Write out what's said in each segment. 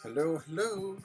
Hello, hello.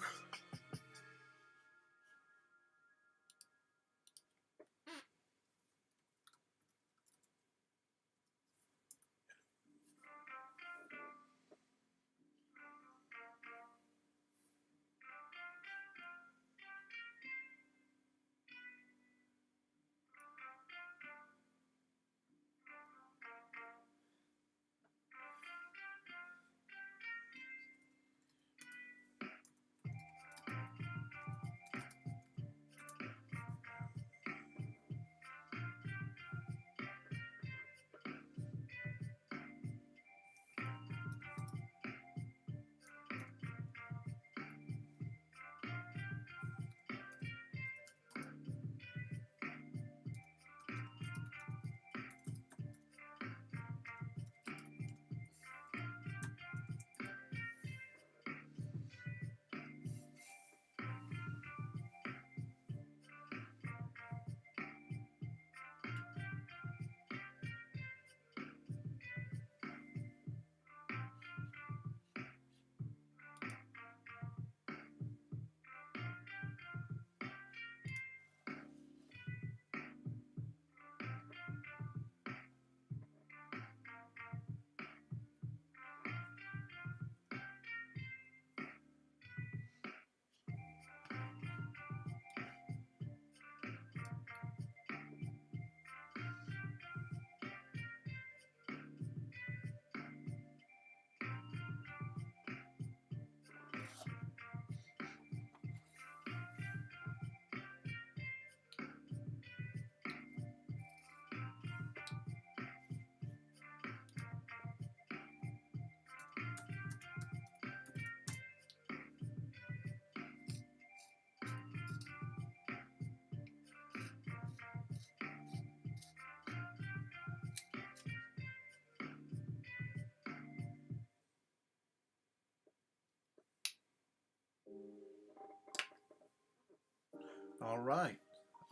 All right,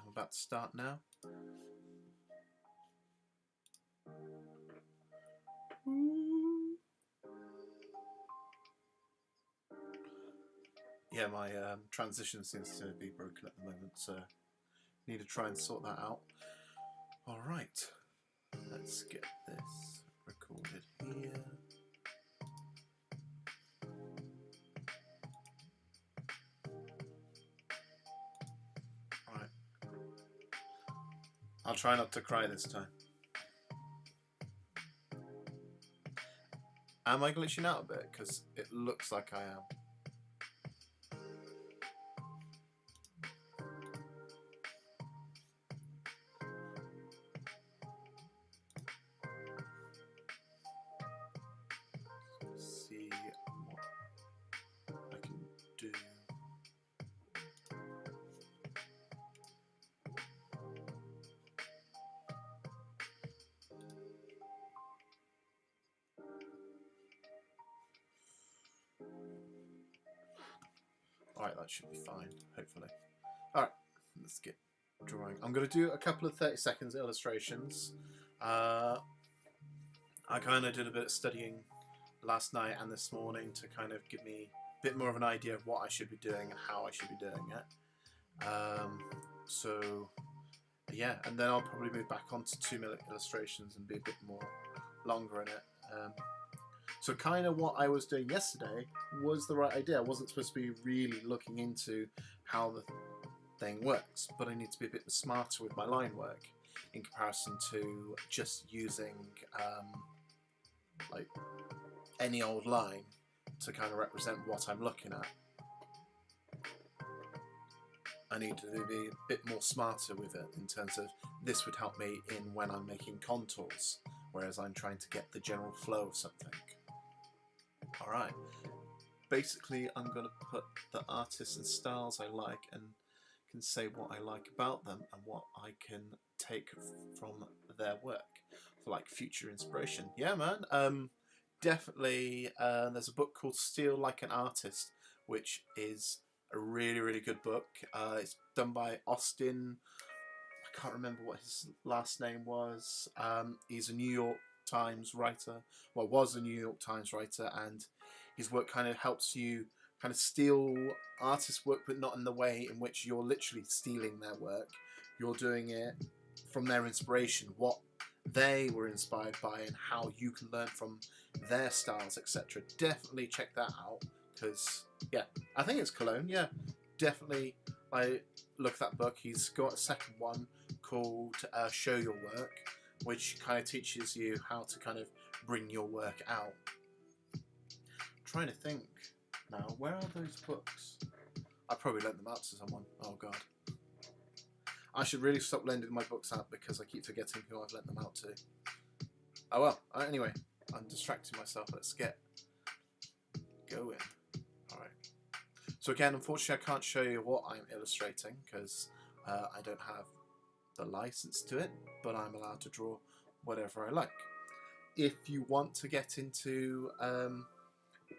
I'm about to start now. Yeah, my transition seems to be broken at the moment, so need to try and sort that out. All right, let's get this recorded here. All right, I'll try not to cry this time. Am I glitching out a bit? Because it looks like I am. Let's see what I can do. Alright, that should be fine, hopefully. Alright, let's get drawing. I'm going to do a couple of 30 seconds illustrations. I kind of did a bit of studying last night and this morning to kind of give me a bit more of an idea of what I should be doing and how I should be doing it. So, yeah, and then I'll probably move back onto 2-minute illustrations and be a bit more longer in it. So kind of what I was doing yesterday was the right idea. I wasn't supposed to be really looking into how the thing works, but I need to be a bit smarter with my line work in comparison to just using like any old line to kind of represent what I'm looking at. I need to be a bit more smarter with it in terms of this would help me in when I'm making contours, whereas I'm trying to get the general flow of something. Alright, basically I'm going to put the artists and styles I like and can say what I like about them and what I can take from their work for like future inspiration. Yeah, man, definitely there's a book called Steal Like an Artist, which is a really, really good book. It's done by Austin. I can't remember what his last name was. He's a New York Times writer, well, was a New York Times writer, and his work kind of helps you kind of steal artists' work, but not in the way in which you're literally stealing their work. You're doing it from their inspiration, what they were inspired by, and how you can learn from their styles, etc. Definitely check that out, because yeah, I think it's Cologne. Yeah, definitely. I look at that book. He's got a second one called Show Your Work, which kind of teaches you how to kind of bring your work out. I'm trying to think now, where are those books? I probably lent them out to someone. Oh god. I should really stop lending my books out because I keep forgetting who I've lent them out to. Oh well, anyway, I'm distracting myself. Let's get going. Alright. So again, unfortunately I can't show you what I'm illustrating because I don't have the license to it, but I'm allowed to draw whatever I like. If you want to get into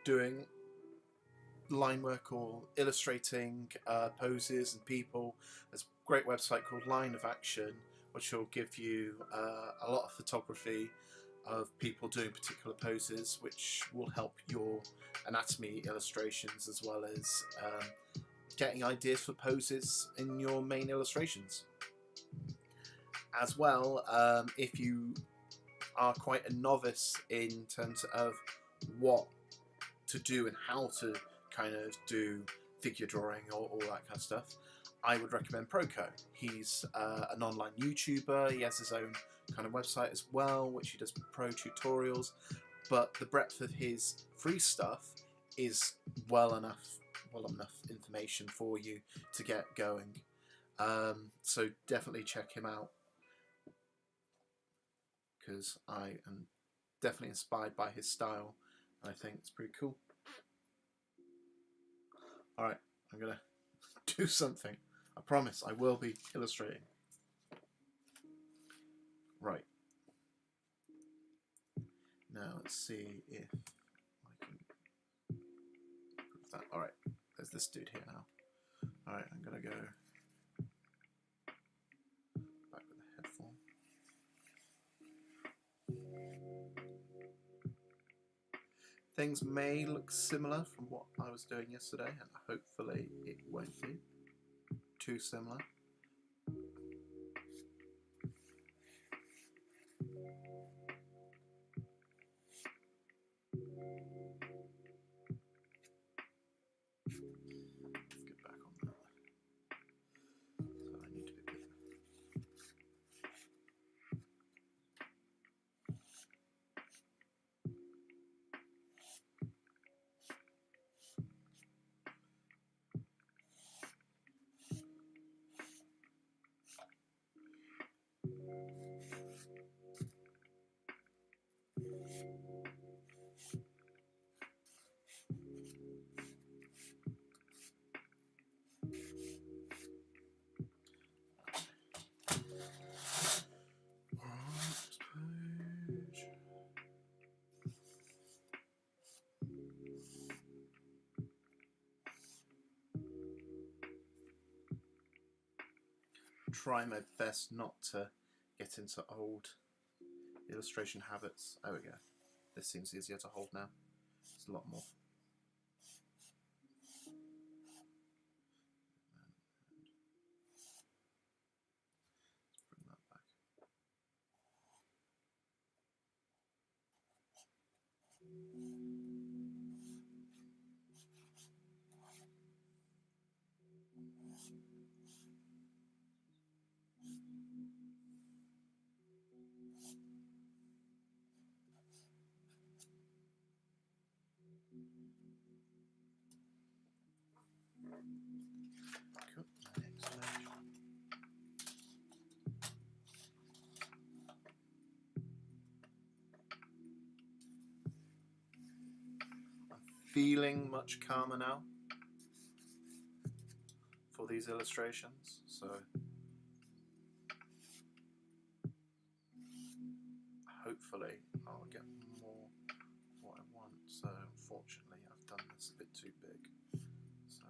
doing line work or illustrating poses and people, there's a great website called Line of Action, which will give you a lot of photography of people doing particular poses, which will help your anatomy illustrations as well as getting ideas for poses in your main illustrations. As well, if you are quite a novice in terms of what to do and how to kind of do figure drawing or all that kind of stuff, I would recommend Proco. He's an online YouTuber. He has his own kind of website as well, which he does pro tutorials, but the breadth of his free stuff is well enough information for you to get going. So definitely check him out, because I am definitely inspired by his style. I think it's pretty cool. Alright, I'm gonna do something. I promise I will be illustrating. Right. Now let's see if I can prove that. Alright, there's this dude here now. Alright, I'm gonna go back with the headphone. Things may look similar from what I was doing yesterday, and hopefully it won't be too similar. Let's get back on that. So I need to be busy. Try my best not to get into old illustration habits. There we go. This seems easier to hold now. It's a lot more. Let's bring that back. Cool. Next page. I'm feeling much calmer now for these illustrations, so hopefully I'll get more what I want. So unfortunately I've done this a bit too big, so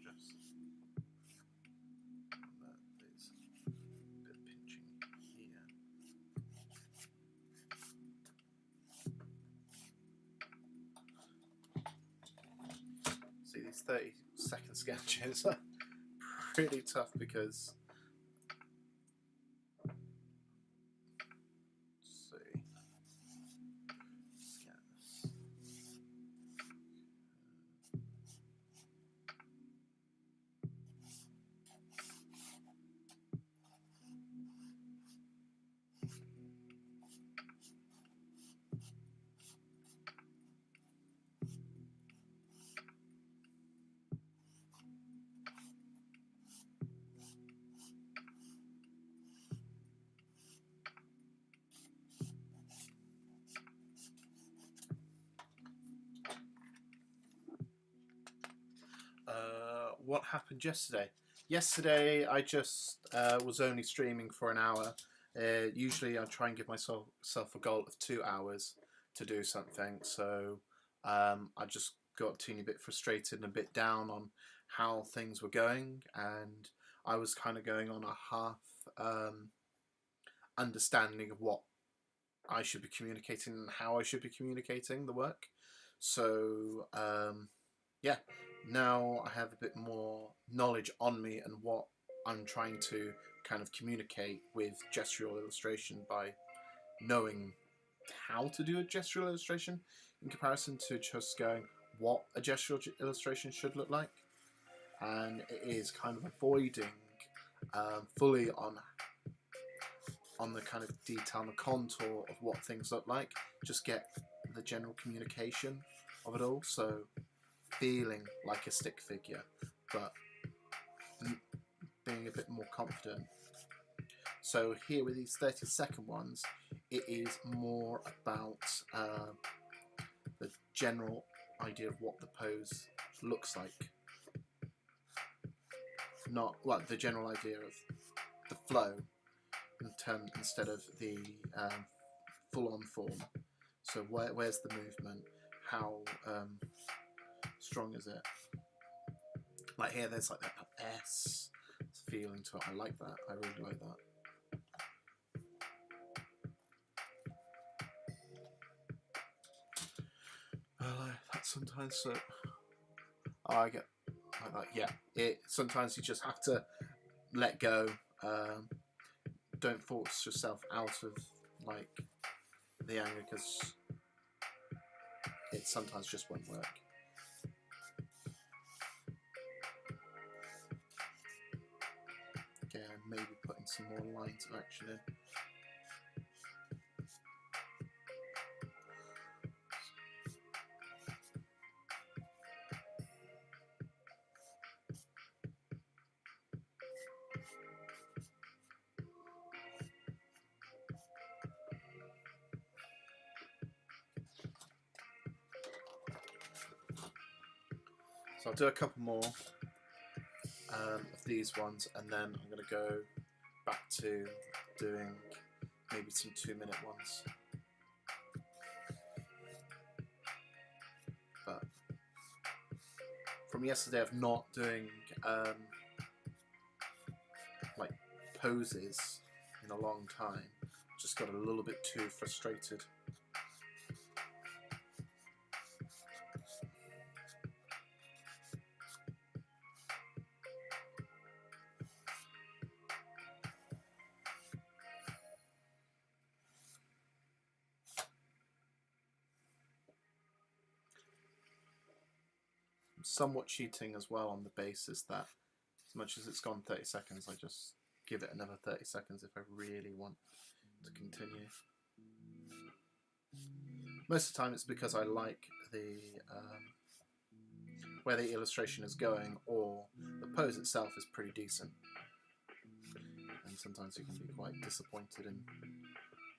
just there's a bit of pinching here. 30-second sketches are pretty tough because. Let's see. What happened yesterday? Yesterday, I just was only streaming for an hour. Usually, I try and give myself a goal of 2 hours to do something. So I just got a teeny bit frustrated and a bit down on how things were going, and I was kind of going on a half understanding of what I should be communicating and how I should be communicating the work. So yeah, now I have a bit more knowledge on me and what I'm trying to kind of communicate with gestural illustration by knowing how to do a gestural illustration in comparison to just going what a gestural illustration should look like. And it is kind of avoiding fully on the kind of detail and the contour of what things look like. Just get the general communication of it all. So feeling like a stick figure, but being a bit more confident. So here with these 30-second ones, it is more about the general idea of what the pose looks like. Not like the general idea of the flow instead of the full-on form. So where's the movement? How strong is it? Like here, there's like that S feeling to it. I like that. I really like that. That sometimes. Oh, I get like that. Yeah. Sometimes you just have to let go. Don't force yourself out of like the anger because it sometimes just won't work. Again, maybe putting some more lines of action in. So I'll do a couple more of these ones, and then I'm going to go back to doing maybe some 2-minute ones. But from yesterday of not doing like poses in a long time, just got a little bit too frustrated. Somewhat cheating as well on the basis that as much as it's gone 30 seconds, I just give it another 30 seconds if I really want to continue. Most of the time it's because I like the where the illustration is going, or the pose itself is pretty decent. And sometimes you can be quite disappointed in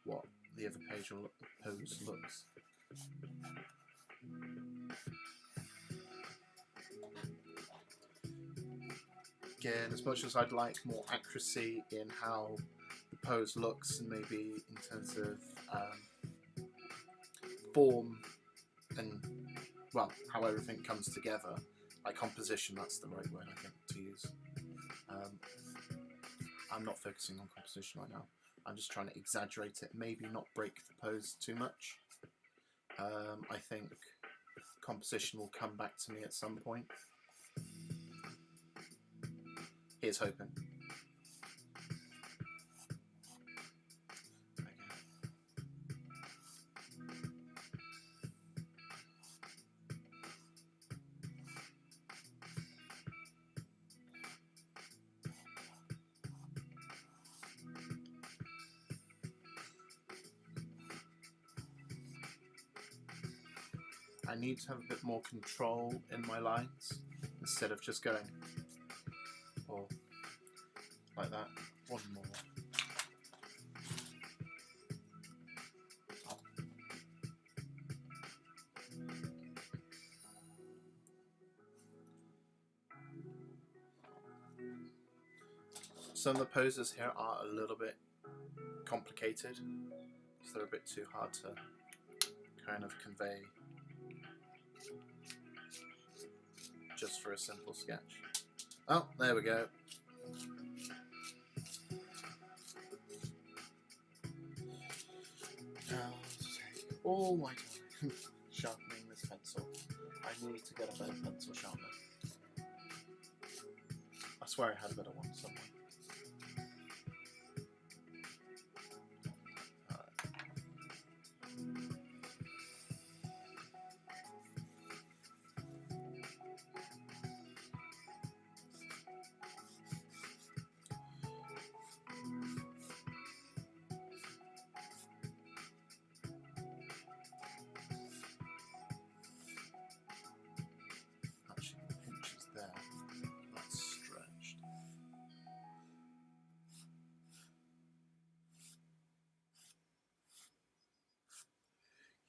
what the other pose looks. Again, as much as I'd like more accuracy in how the pose looks, and maybe in terms of form and, well, how everything comes together, like composition, that's the right word I think to use. I'm not focusing on composition right now. I'm just trying to exaggerate it, maybe not break the pose too much. I think composition will come back to me at some point. Here's hoping. I need to have a bit more control in my lines instead of just going or like that. One more. Some of the poses here are a little bit complicated, so they're a bit too hard to kind of convey just for a simple sketch. Oh, there we go. Now take all my time sharpening this pencil. I need to get a better pencil sharpener. I swear I had a better one somewhere.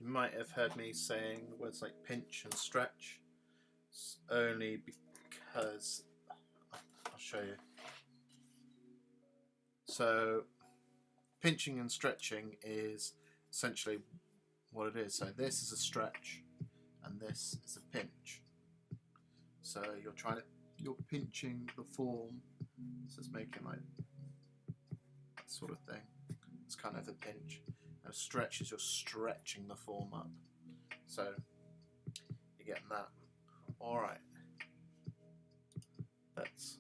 You might have heard me saying words like pinch and stretch. It's only because I'll show you. So pinching and stretching is essentially what it is. So this is a stretch and this is a pinch. So you're pinching the form. So it's making like that sort of thing. It's kind of a pinch. And a stretch is you're stretching the form up. So you're getting that. Alright. Let's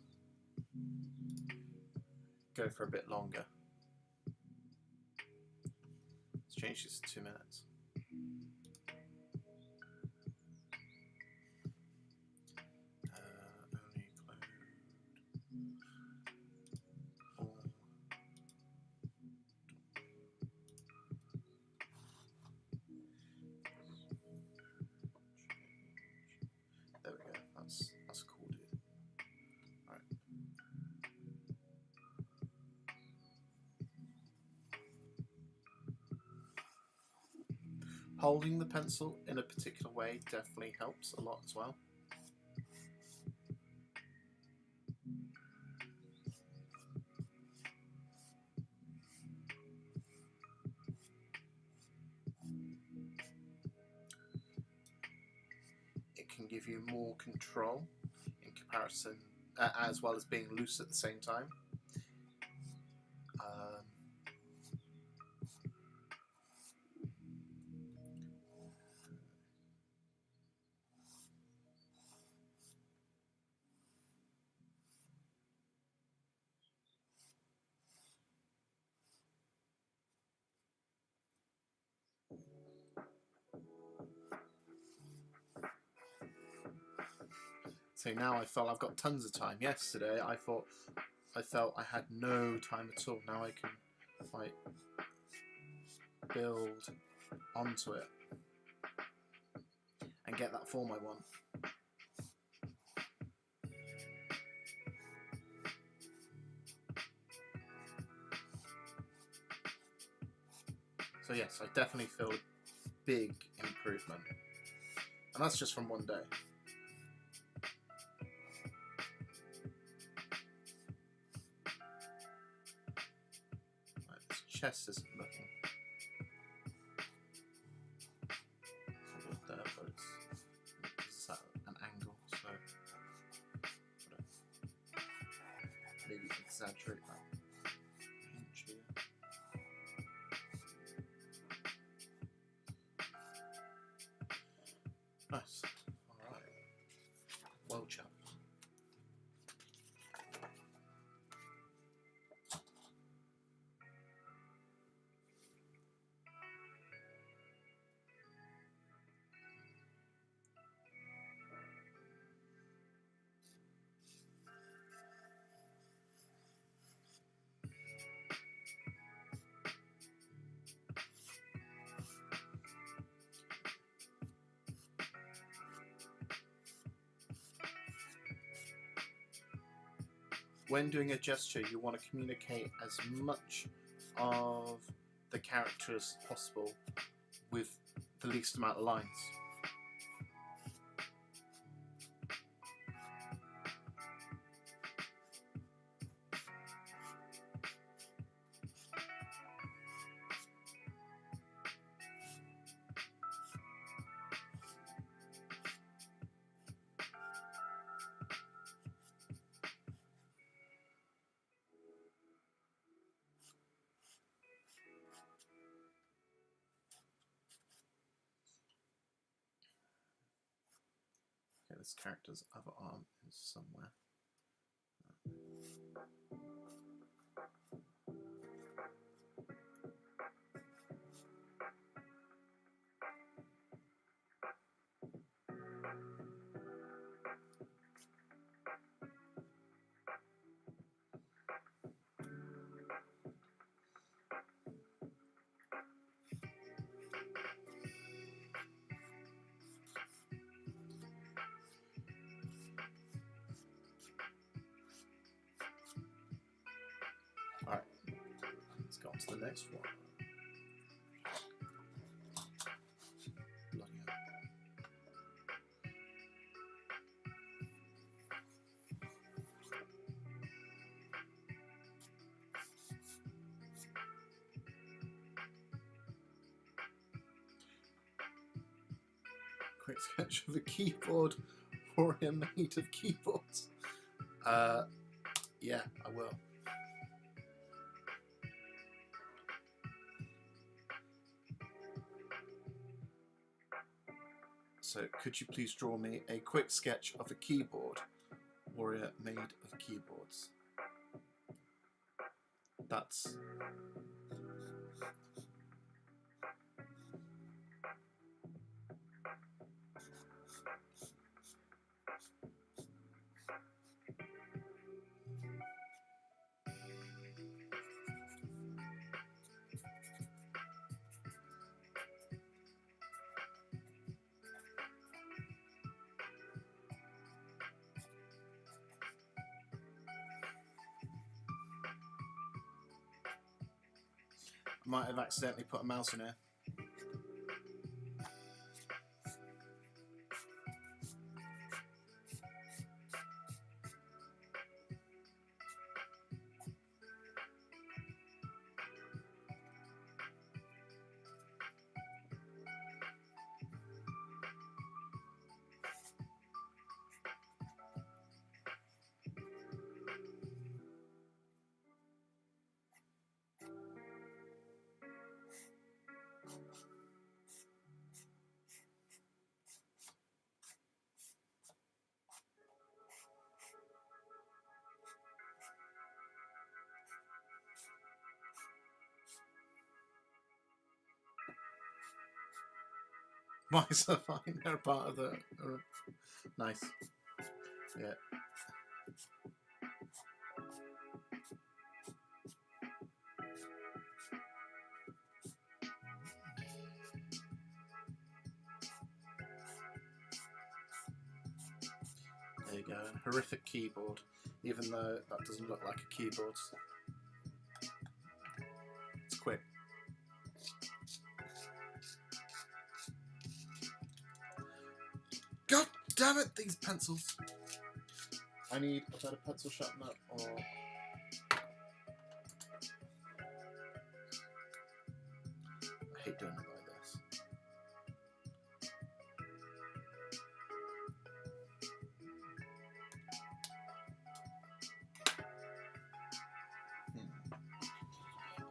go for a bit longer. Let's change this to 2 minutes. That's cool, dude. All right. Holding the pencil in a particular way definitely helps a lot as well. It can give you more control in comparison, as well as being loose at the same time. So now I felt I've got tons of time. Yesterday I felt I had no time at all. Now I can like build onto it and get that form I want. So yes, I definitely feel a big improvement. And that's just from one day. Right, this chest isn't looking good there, but it's at an angle, so maybe exaggerate that. Nice. Alright. Well chopped. when doing a gesture, you want to communicate as much of the character as possible with the least amount of lines. Okay, this character's other arm is somewhere. Alright, let's go on to the next one. Bloody hell. Quick sketch of a keyboard warrior made of keyboards. Yeah, I will. So, could you please draw me a quick sketch of a keyboard warrior made of keyboards? That's... I might have accidentally put a mouse in here. Mice are fine, they're part of the... nice. Yeah. There you go, a horrific keyboard, even though that doesn't look like a keyboard. It's quick. God damn it, these pencils! I need a better pencil sharpener, or... I hate doing it like this.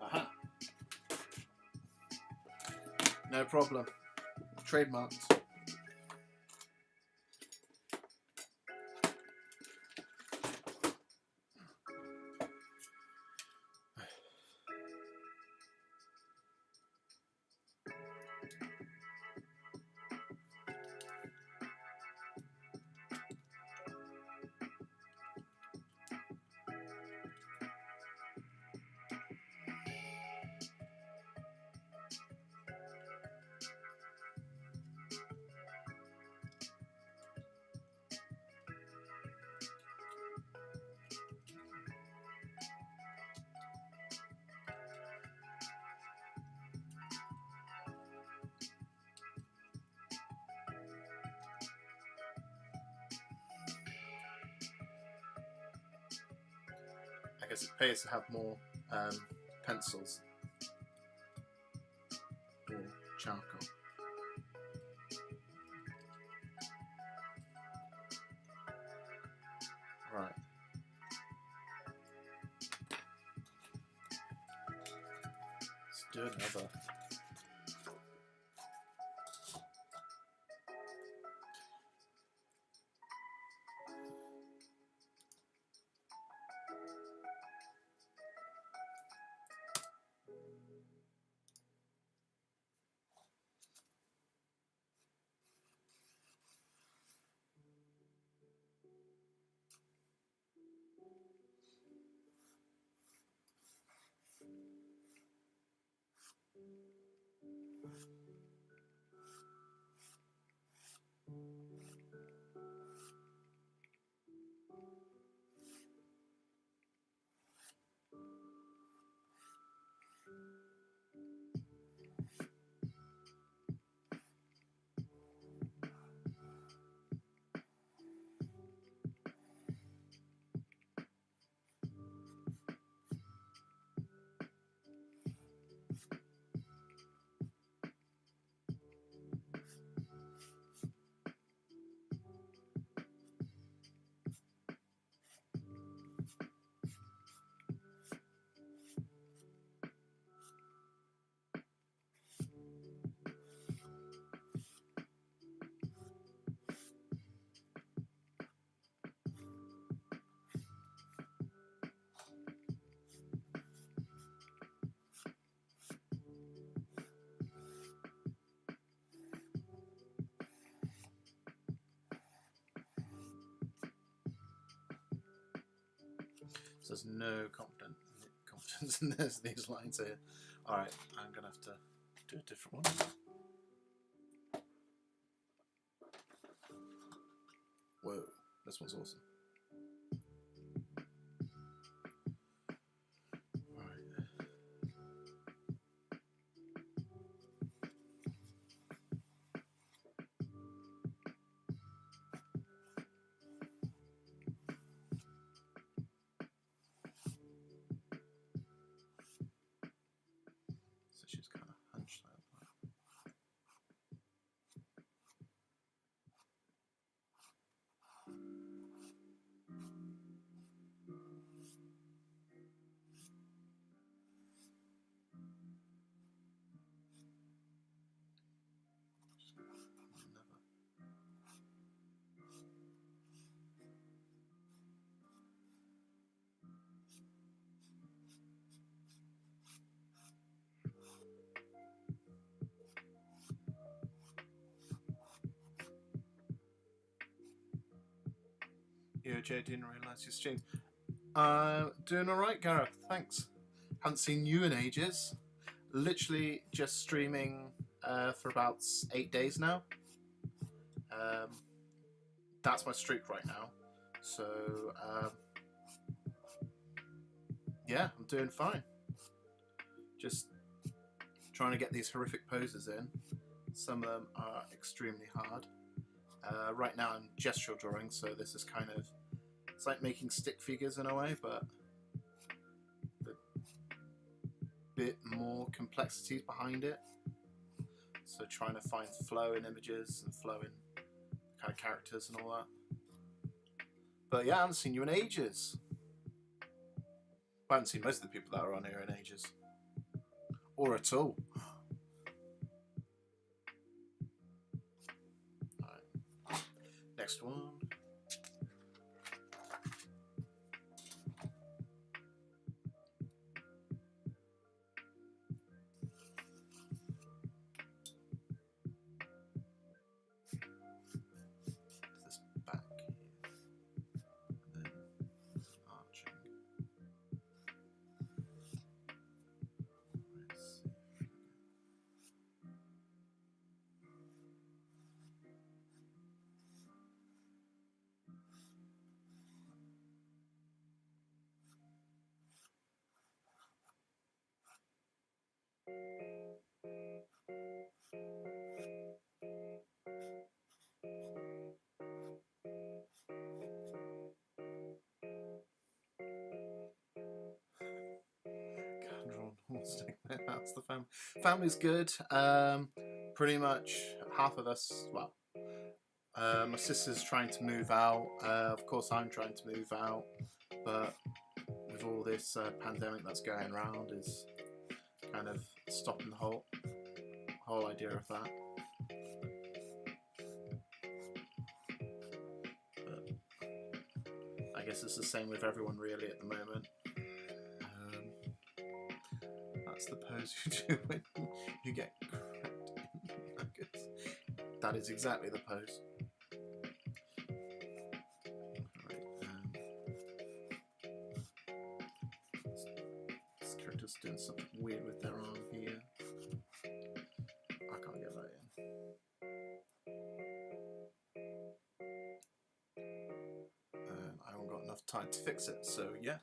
Aha! No problem. Trademarked. guess it pays to have more pencils or charcoal. Right. Let's do another. So there's no confidence in these lines here. Alright, I'm going to have to do a different one. Whoa, this one's awesome. So she's kind of hunched like that. Yo, Jay, didn't realise you streamed. Doing alright, Gareth, thanks. Haven't seen you in ages. Literally just streaming for about 8 days now. That's my streak right now. So, yeah, I'm doing fine. Just trying to get these horrific poses in. Some of them are extremely hard. Right now I'm gestural drawing, so this is kind of, it's like making stick figures in a way, but a bit more complexities behind it. So trying to find flow in images and flow in kind of characters and all that. But yeah, I haven't seen you in ages. I haven't seen most of the people that are on here in ages. Or at all. Right. Next one. This back here. And then arching. Let's see. That's the family. Family's good. Pretty much half of us. Well, my sister's trying to move out. Of course, I'm trying to move out, but with all this pandemic that's going around, is kind of stopping the whole idea of that. But I guess it's the same with everyone really at the moment. That's the pose you do when you get cracked in nuggets. That is exactly the pose. This character's doing something weird with their arm here. I can't get that in. I haven't got enough time to fix it, so yeah.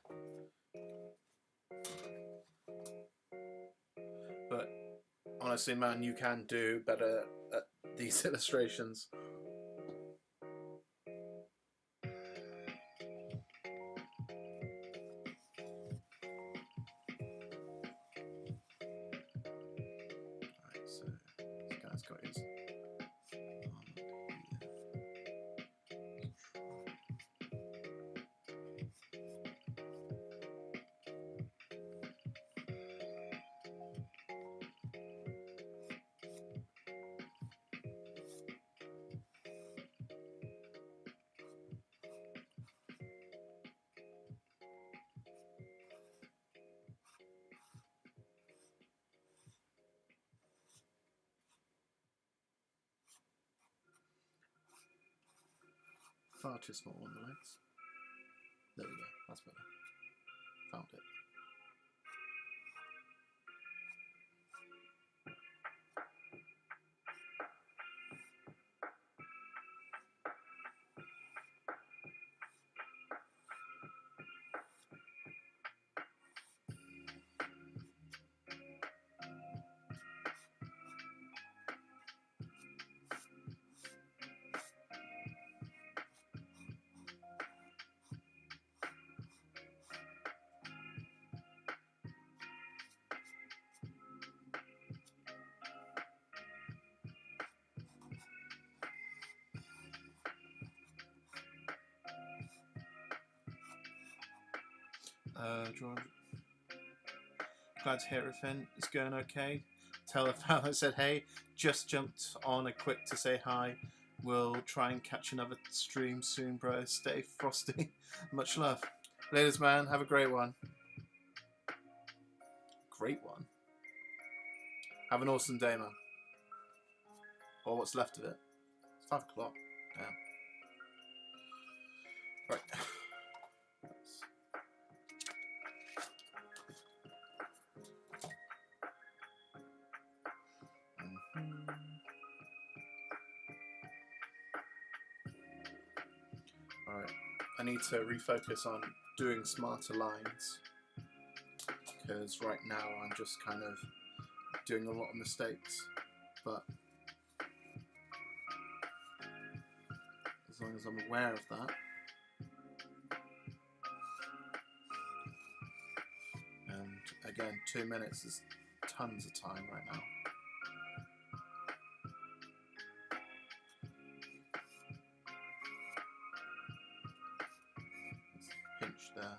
But honestly, man, you can do better at these illustrations. Alright, so this guy's got his arm here. Far too small on the legs. There we go, that's better. Found it. George, glad to hear everything is going okay. Tell the fellow that said hey, just jumped on a quick to say hi. We'll try and catch another stream soon, bro. Stay frosty. Much love. Ladies, man, have a great one. Great one. Have an awesome day, man. Or what's left of it. It's 5 o'clock. Damn. Right. Alright, I need to refocus on doing smarter lines, because right now I'm just kind of doing a lot of mistakes, but as long as I'm aware of that, and again, 2 minutes is tons of time right now. Pinch there,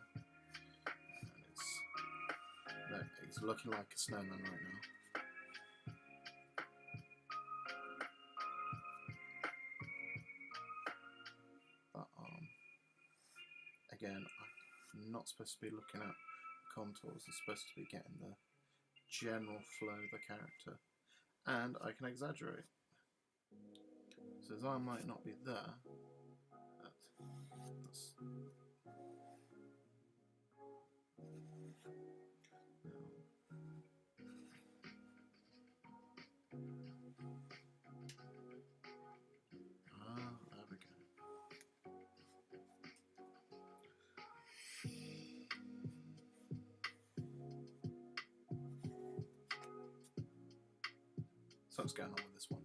and it's looking like a snowman right now. But again, I'm not supposed to be looking at the contours. I'm supposed to be getting the general flow of the character, and I can exaggerate. So his arm might not be there. That's there we go. Something's going on with this one.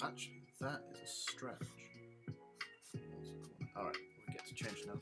Actually, that is a stretch. Alright, we get to change now.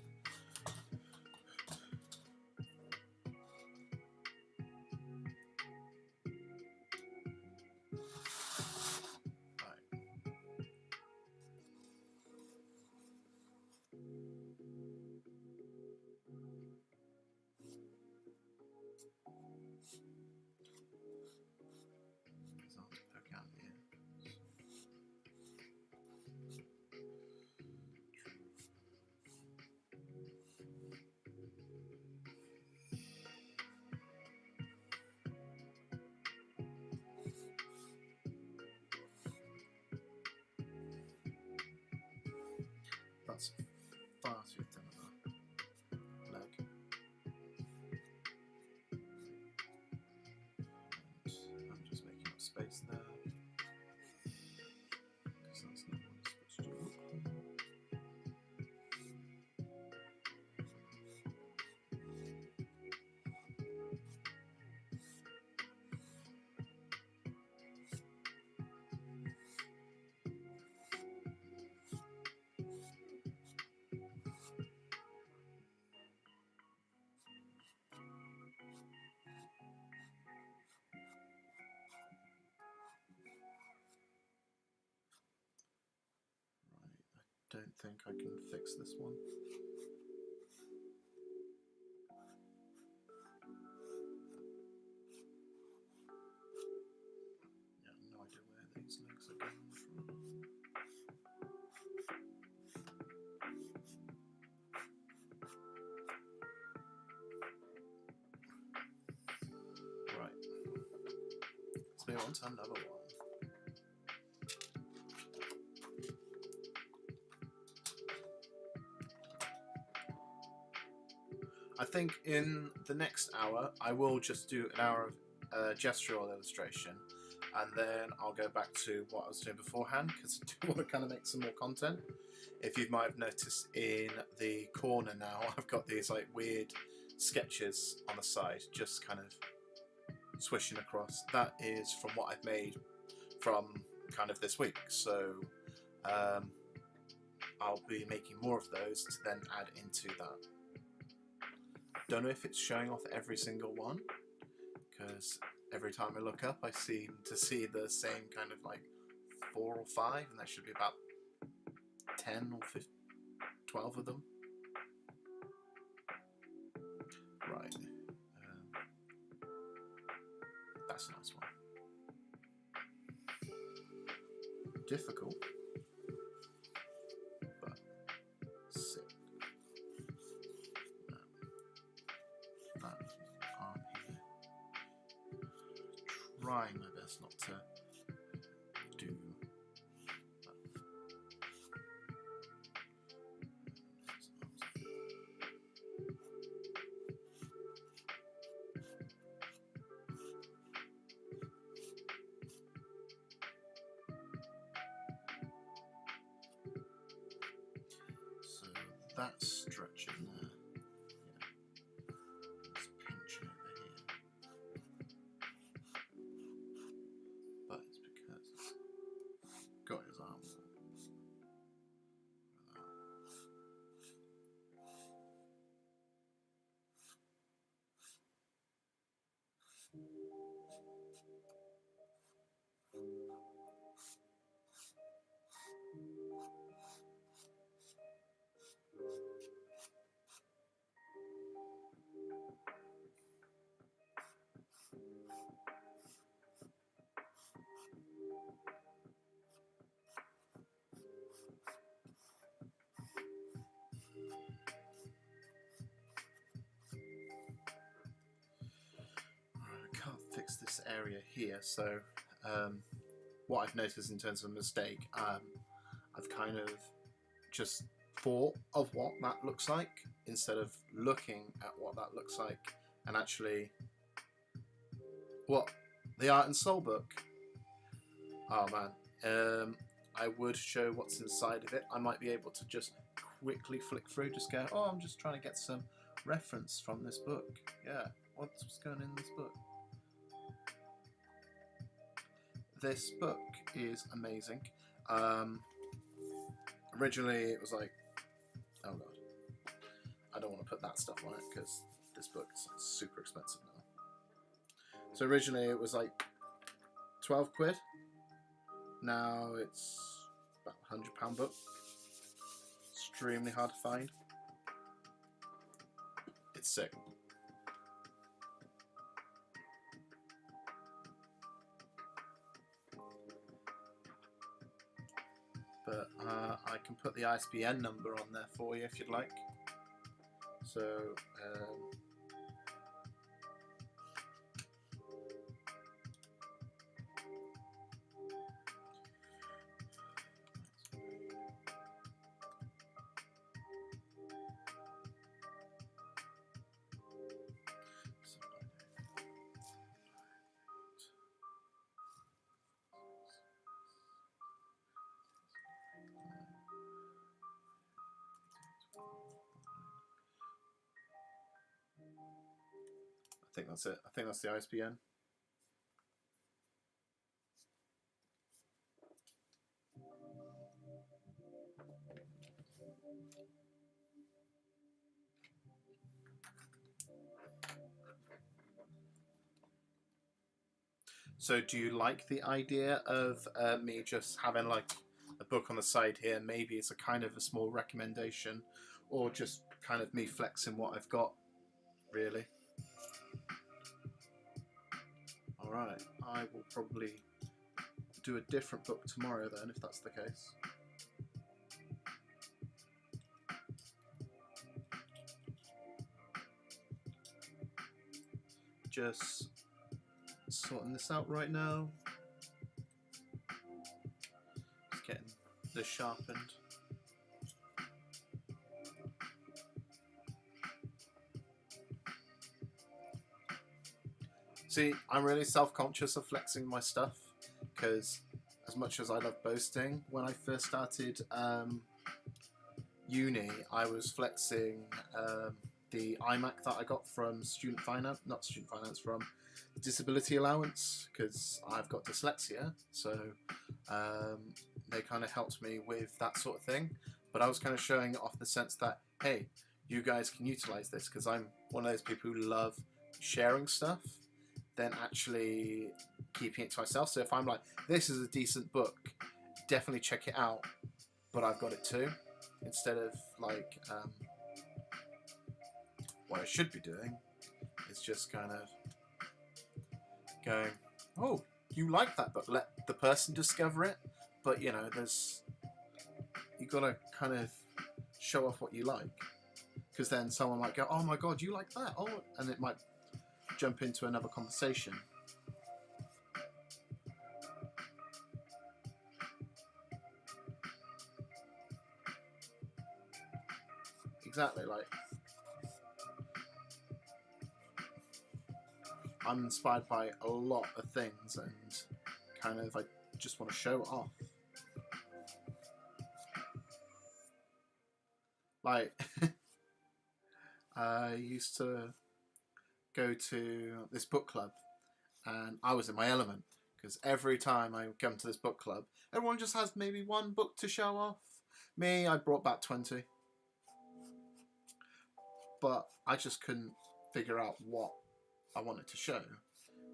That's far too thin of a leg. And I'm just making up space there, because that's not what it's supposed to look like. Don't think I can fix this one. Yeah, no idea where these legs are going from. Right. Let's move on to another one. I think in the next hour I will just do an hour of gestural illustration, and then I'll go back to what I was doing beforehand, because I do want to kind of make some more content. If you might have noticed in the corner now, I've got these like weird sketches on the side, just kind of swishing across. That is from what I've made from kind of this week, so I'll be making more of those to then add into that. Don't know if it's showing off every single one, because every time I look up I seem to see the same kind of like 4 or 5, and there should be about 10 or 15, 12 of them. Right. That's a nice one. Difficult, but sick. That arm here. Trying my best not to do that. So that's stretching there. Yeah. It's pinching over here. But it's because it's got his arm. I can't fix this area here, so what I've noticed in terms of a mistake, I've kind of just thought of what that looks like instead of looking at what that looks like and actually what the Art and Soul book. Oh man, I would show what's inside of it. I might be able to just quickly flick through, just go, oh, I'm just trying to get some reference from this book. Yeah, what's going on in this book? This book is amazing. Originally it was like, oh god, I don't want to put that stuff on it because this book is super expensive now. So originally it was like 12 quid. Now it's about £100 book. Extremely hard to find. It's sick. But I can put the ISBN number on there for you if you'd like. So I think that's it. I think that's the ISBN. So do you like the idea of me just having like a book on the side here? Maybe it's a kind of a small recommendation, or just kind of me flexing what I've got, really. Alright, I will probably do a different book tomorrow then, if that's the case. Just sorting this out right now. Just getting this sharpened. See, I'm really self-conscious of flexing my stuff, because as much as I love boasting, when I first started uni, I was flexing the iMac that I got from from disability allowance, because I've got dyslexia, so they kind of helped me with that sort of thing. But I was kind of showing it off in the sense that, hey, you guys can utilize this, because I'm one of those people who love sharing stuff than actually keeping it to myself. So if I'm like, this is a decent book, definitely check it out, but I've got it too, instead of like what I should be doing is just kind of going, oh, you like that book, let the person discover it. But you know, you gotta kind of show off what you like, because then someone might go, oh my god, you like that, oh, and it might jump into another conversation. Exactly, like I'm inspired by a lot of things, and kind of I just want to show it off. Like I used to go to this book club, and I was in my element, because every time I come to this book club, everyone just has maybe one book to show off. Me, I brought back 20, but I just couldn't figure out what I wanted to show.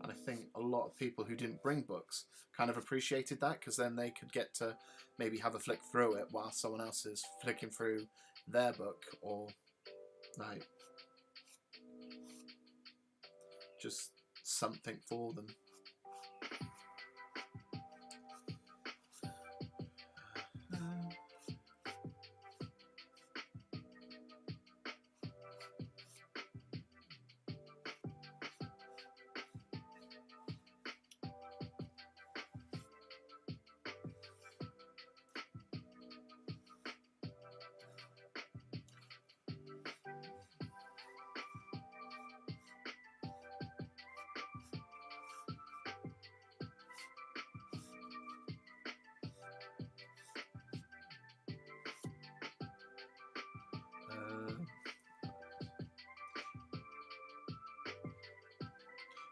And I think a lot of people who didn't bring books kind of appreciated that, because then they could get to maybe have a flick through it while someone else is flicking through their book, or like just something for them.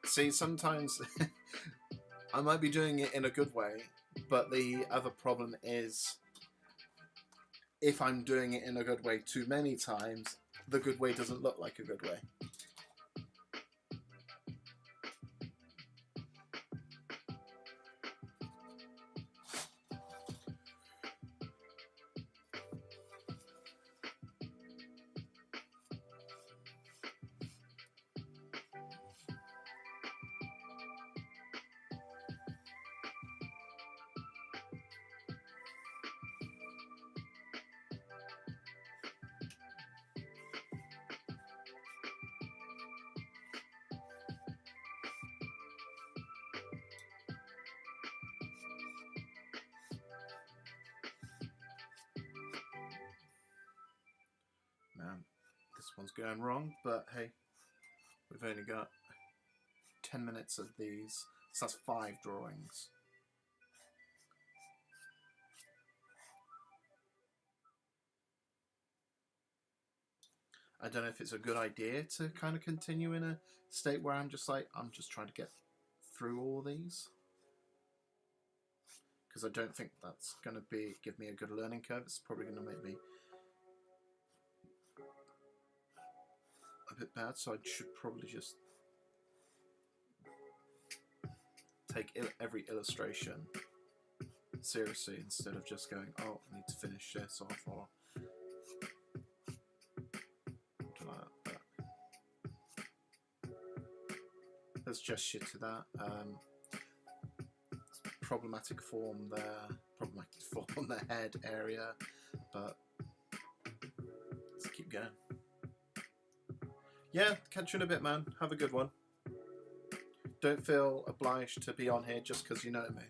See, sometimes I might be doing it in a good way, But the other problem is, if I'm doing it in a good way too many times, the good way doesn't look like a good way. Man, this one's going wrong, but hey, we've only got 10 minutes of these, so that's 5 drawings. I don't know if it's a good idea to kind of continue in a state where I'm just trying to get through all these, because I don't think that's going to give me a good learning curve. It's probably going to make me a bit bad, so I should probably just take every illustration seriously instead of just going, oh, I need to finish this off, or something like that. There's gesture to that. Problematic form there, problematic form on the head area, but let's keep going. Yeah, catch you in a bit, man. Have a good one. Don't feel obliged to be on here just because you know me.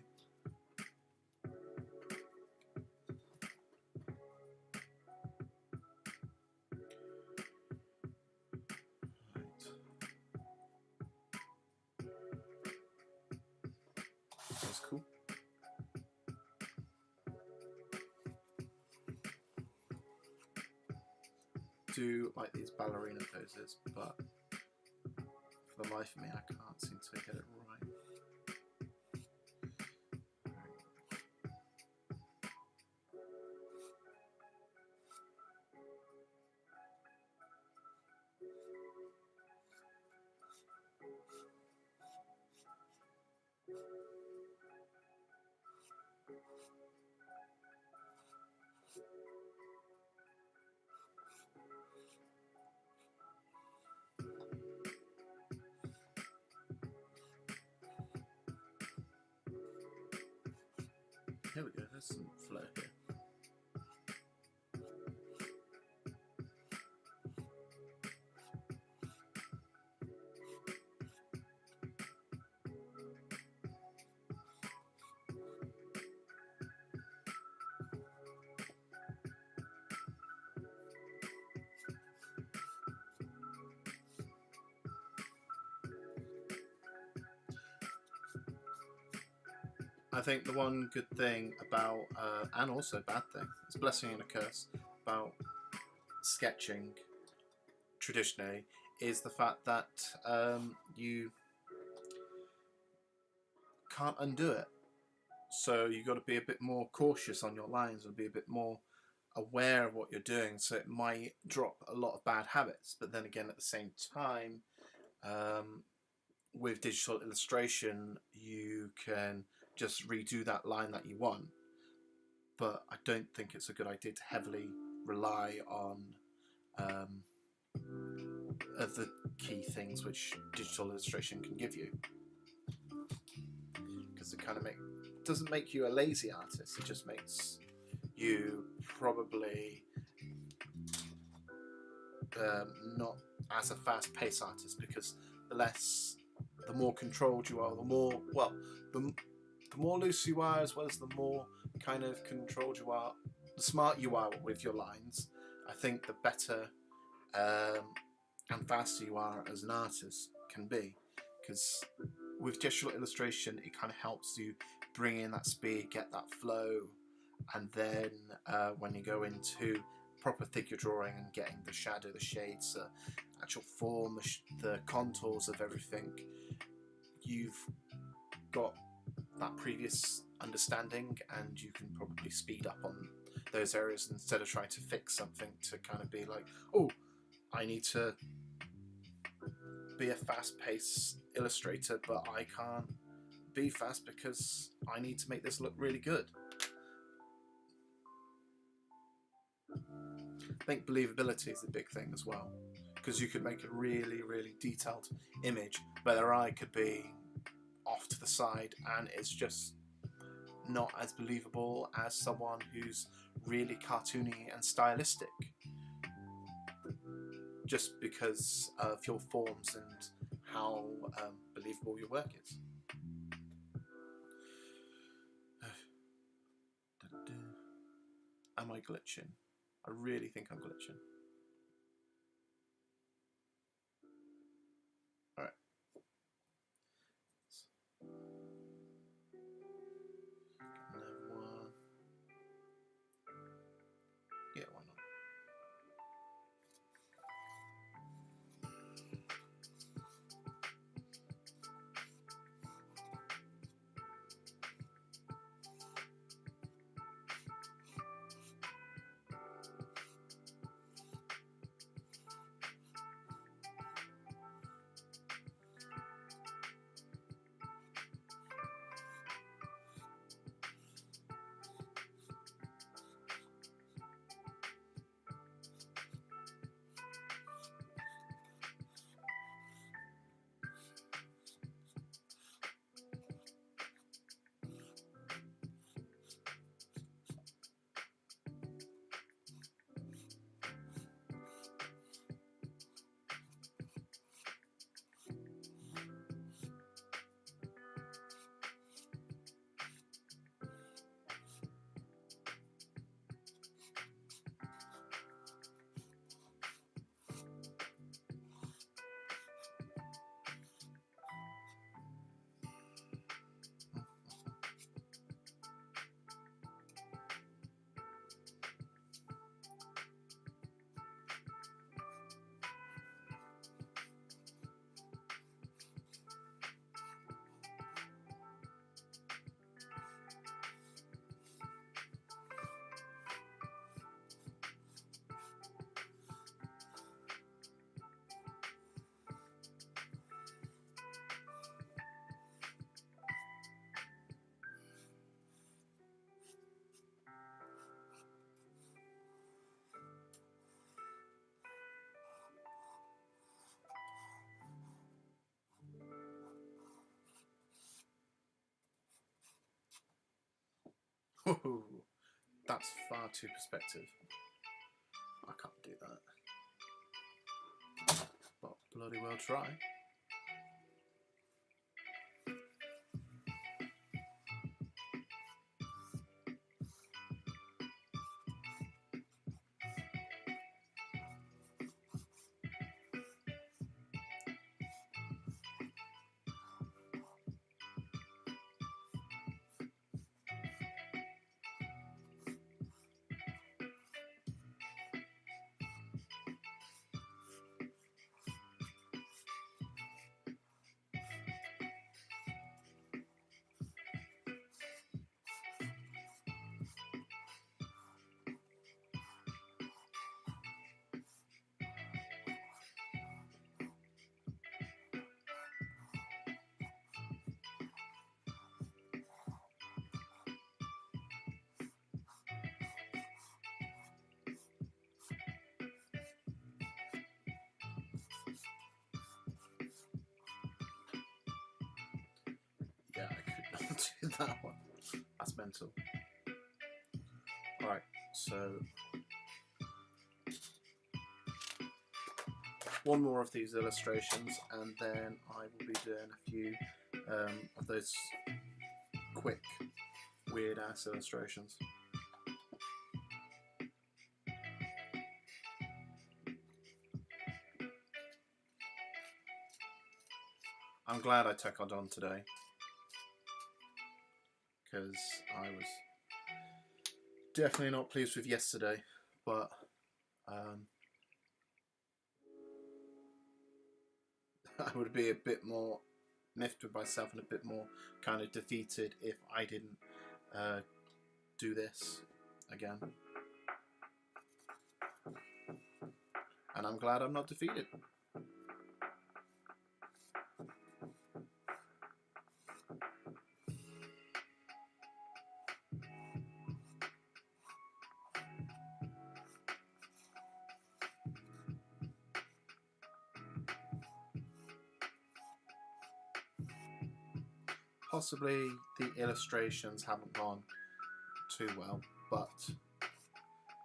That's cool. Do like these ballerina poses, but for the life of me, I can't seem to get it right. Here we go, there's some flow here. I think the one good thing about, and also bad thing, it's a blessing and a curse, about sketching traditionally is the fact that you can't undo it. So you've got to be a bit more cautious on your lines and be a bit more aware of what you're doing. So it might drop a lot of bad habits, but then again, at the same time, with digital illustration, you can just redo that line that you want. But I don't think it's a good idea to heavily rely on the key things which digital illustration can give you, because it kind of doesn't make you a lazy artist. It just makes you probably not as a fast-paced artist, because the more controlled you are, the more loose you are, as well as the more kind of controlled you are, the smart you are with your lines. I think the better and faster you are as an artist can be, because with digital illustration, it kind of helps you bring in that speed, get that flow, and then when you go into proper figure drawing and getting the shadow, the shades, the actual form, the contours of everything, you've got that previous understanding, and you can probably speed up on those areas instead of trying to fix something to kind of be like, oh, I need to be a fast-paced illustrator, but I can't be fast because I need to make this look really good. I think believability is a big thing as well, because you could make a really, really detailed image, but their eye could be off to the side and it's just not as believable as someone who's really cartoony and stylistic, just because of your forms and how believable your work is. Am I glitching? I really think I'm glitching. Alright. Another one. Yeah, why not? Whoa, that's far too perspective. I can't do that. But bloody well try. Yeah, I could not do that one. That's mental. Alright, so one more of these illustrations and then I will be doing a few of those quick, weird ass illustrations. I'm glad I took on today, because I was definitely not pleased with yesterday, but I would be a bit more miffed with myself and a bit more kind of defeated if I didn't do this again. And I'm glad I'm not defeated. Possibly the illustrations haven't gone too well, but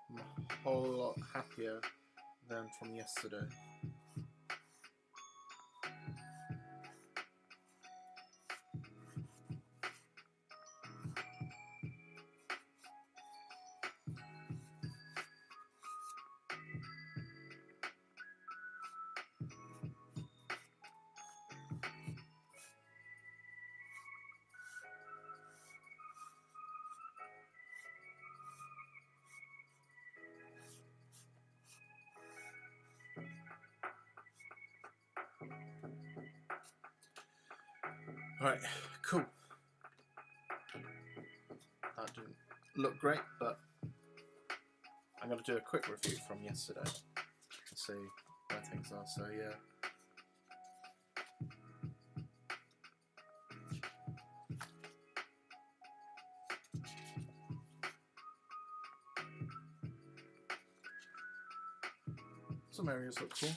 I'm a whole lot happier than from yesterday. Alright, cool. That didn't look great, but I'm going to do a quick review from yesterday and see where things are. So yeah. Some areas look cool.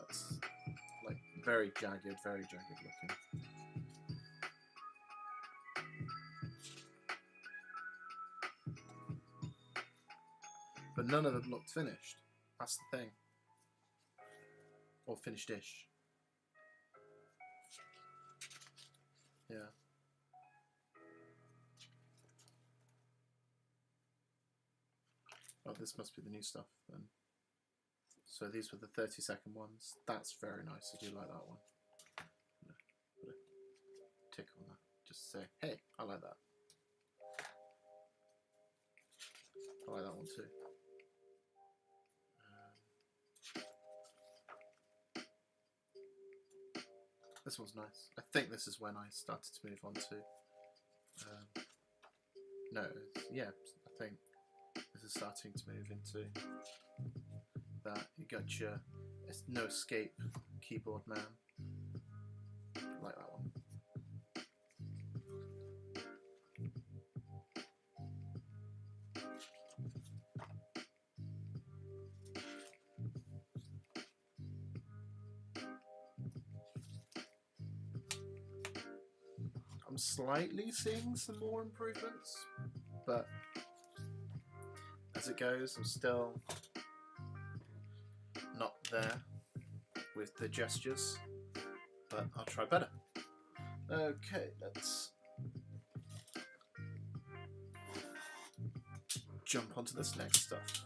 It's like very jagged looking. But none of them looked finished. That's the thing. Or finished-ish. Yeah. Oh, this must be the new stuff then. So these were the 30-second ones. That's very nice. I do like that one. Put a tick on that. Just say, hey, I like that. I like that one too. This one's nice. I think this is when I started to move on to. No, yeah, I think this is starting to move into that. You got your no escape keyboard man. I like that one. I'm slightly seeing some more improvements, but as it goes, I'm still not there with the gestures, but I'll try better. Okay, let's jump onto this next stuff.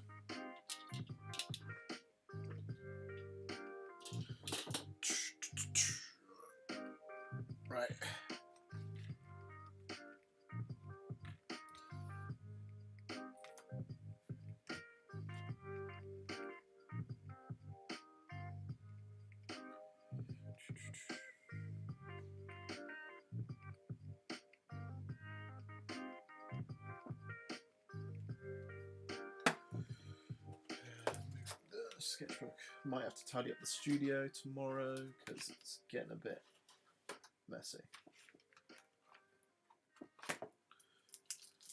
Right. Sketchbook. Might have to tidy up the studio tomorrow because it's getting a bit messy.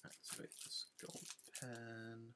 Activate this gold pen.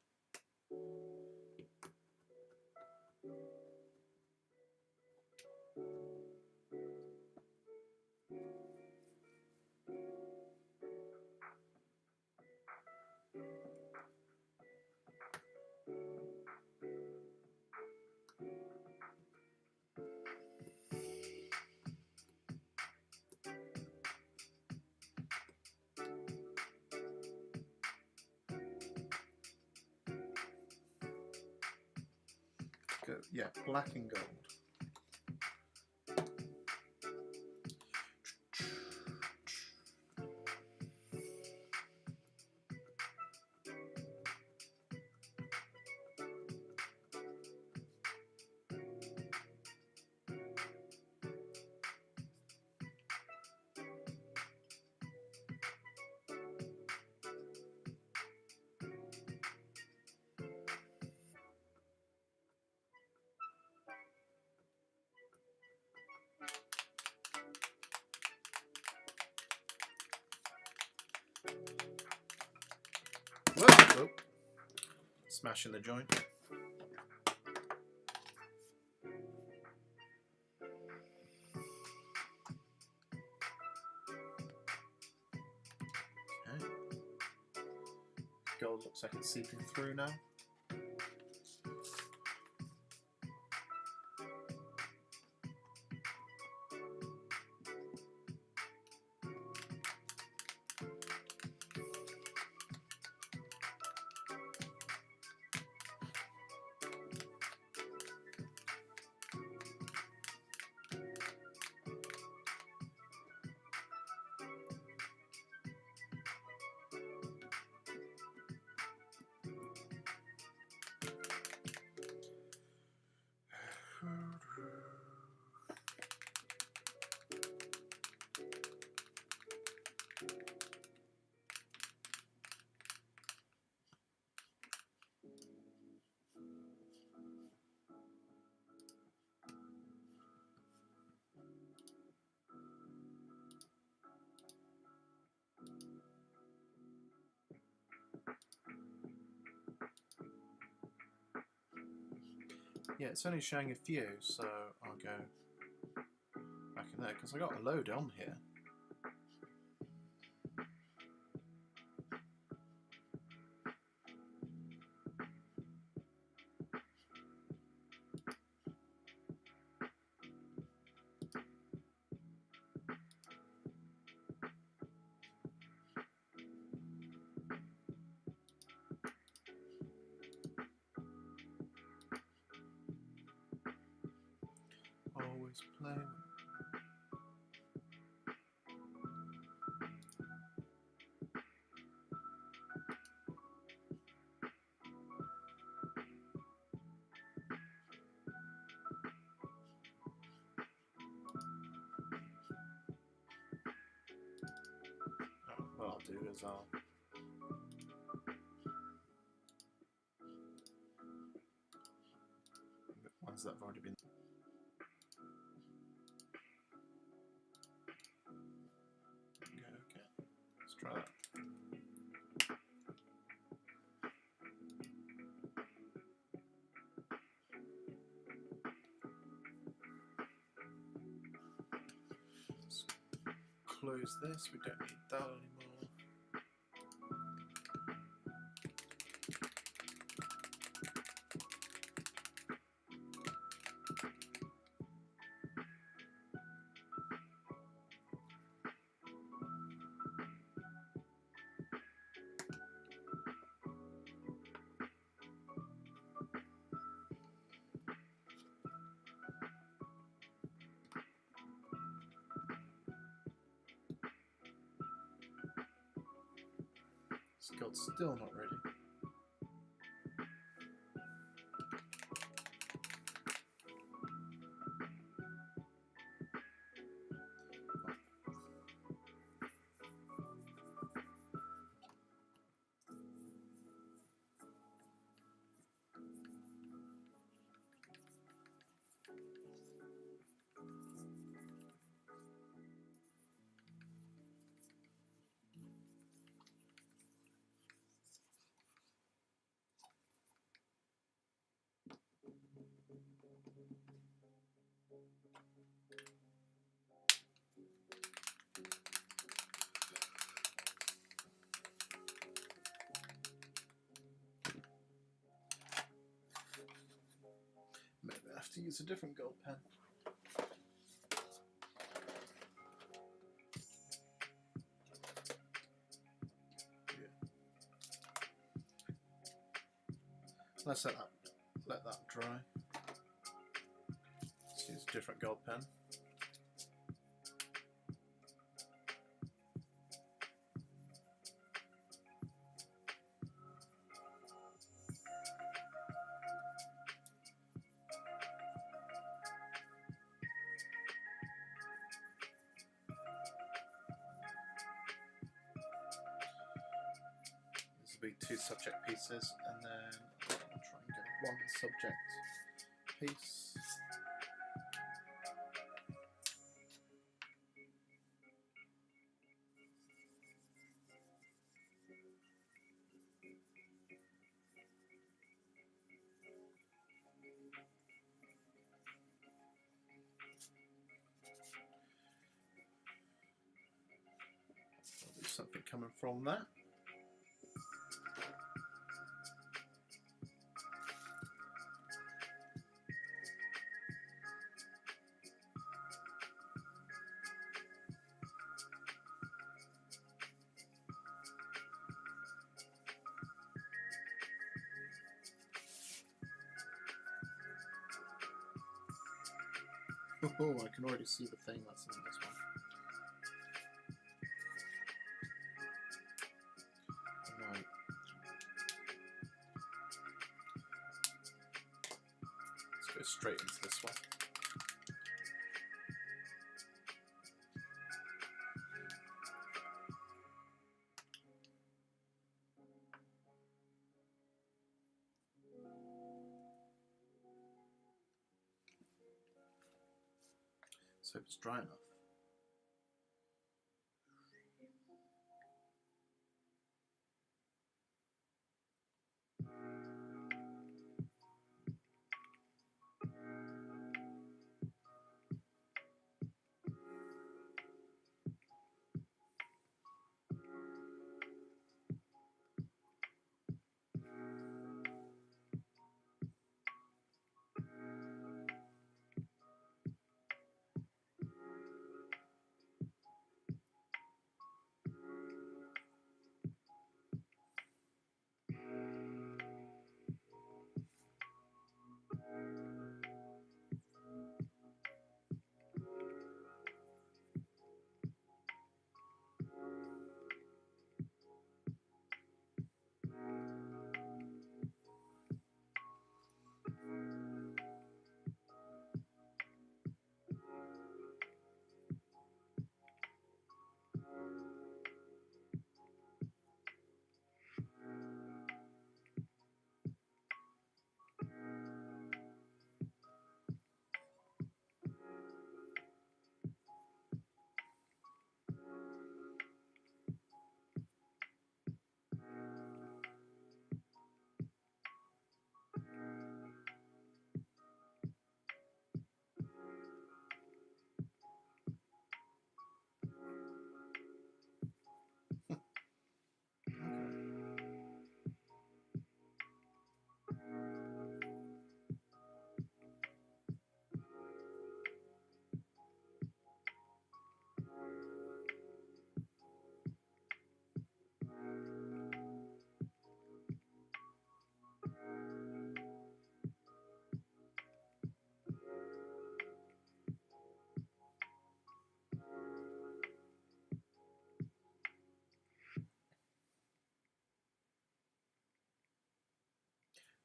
Go, yeah, black and gold. Oh, smashing the joint. Okay. Gold looks like it's seeping through now. Yeah, it's only showing a few, so I'll go back in there because I got a load on here. Always play. What I'll do is I'll ones that have already been. Okay, let's try that. Let's close this. We don't need that anymore. Scott's still not ready. Maybe I have to use a different gold pen. Yeah. Let's let that dry. Let's use a different gold pen. This will be 2 subject pieces, and then I'll try and get 1 subject piece. something coming from that. Oh, I can already see the thing that's in this one. Right. Let's go straight into this one. So it's dry enough.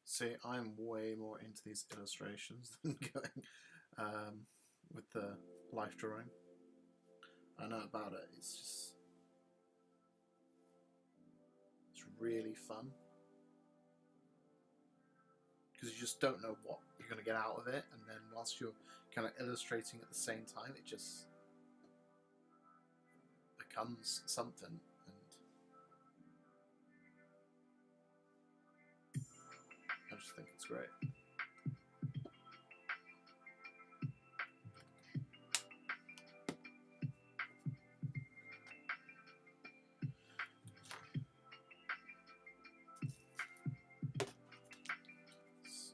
See, I'm way more into these illustrations than going with the life drawing. I know about it, it's really fun. Because you just don't know what you're going to get out of it, and then whilst you're kind of illustrating at the same time, it just becomes something. And I just think it's great. Let's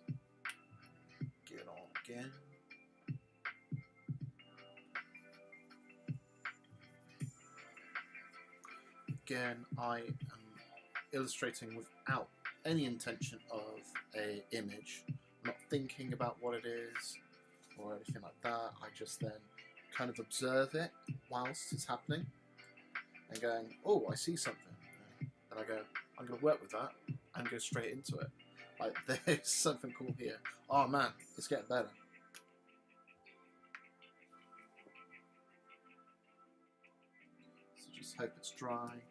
get on again. Again, I am illustrating without any intention of an image. I'm not thinking about what it is or anything like that. I just then kind of observe it whilst it's happening and going, oh, I see something. And I go, I'm going to work with that and go straight into it. Like, there's something cool here. Oh man, it's getting better. So just hope it's dry.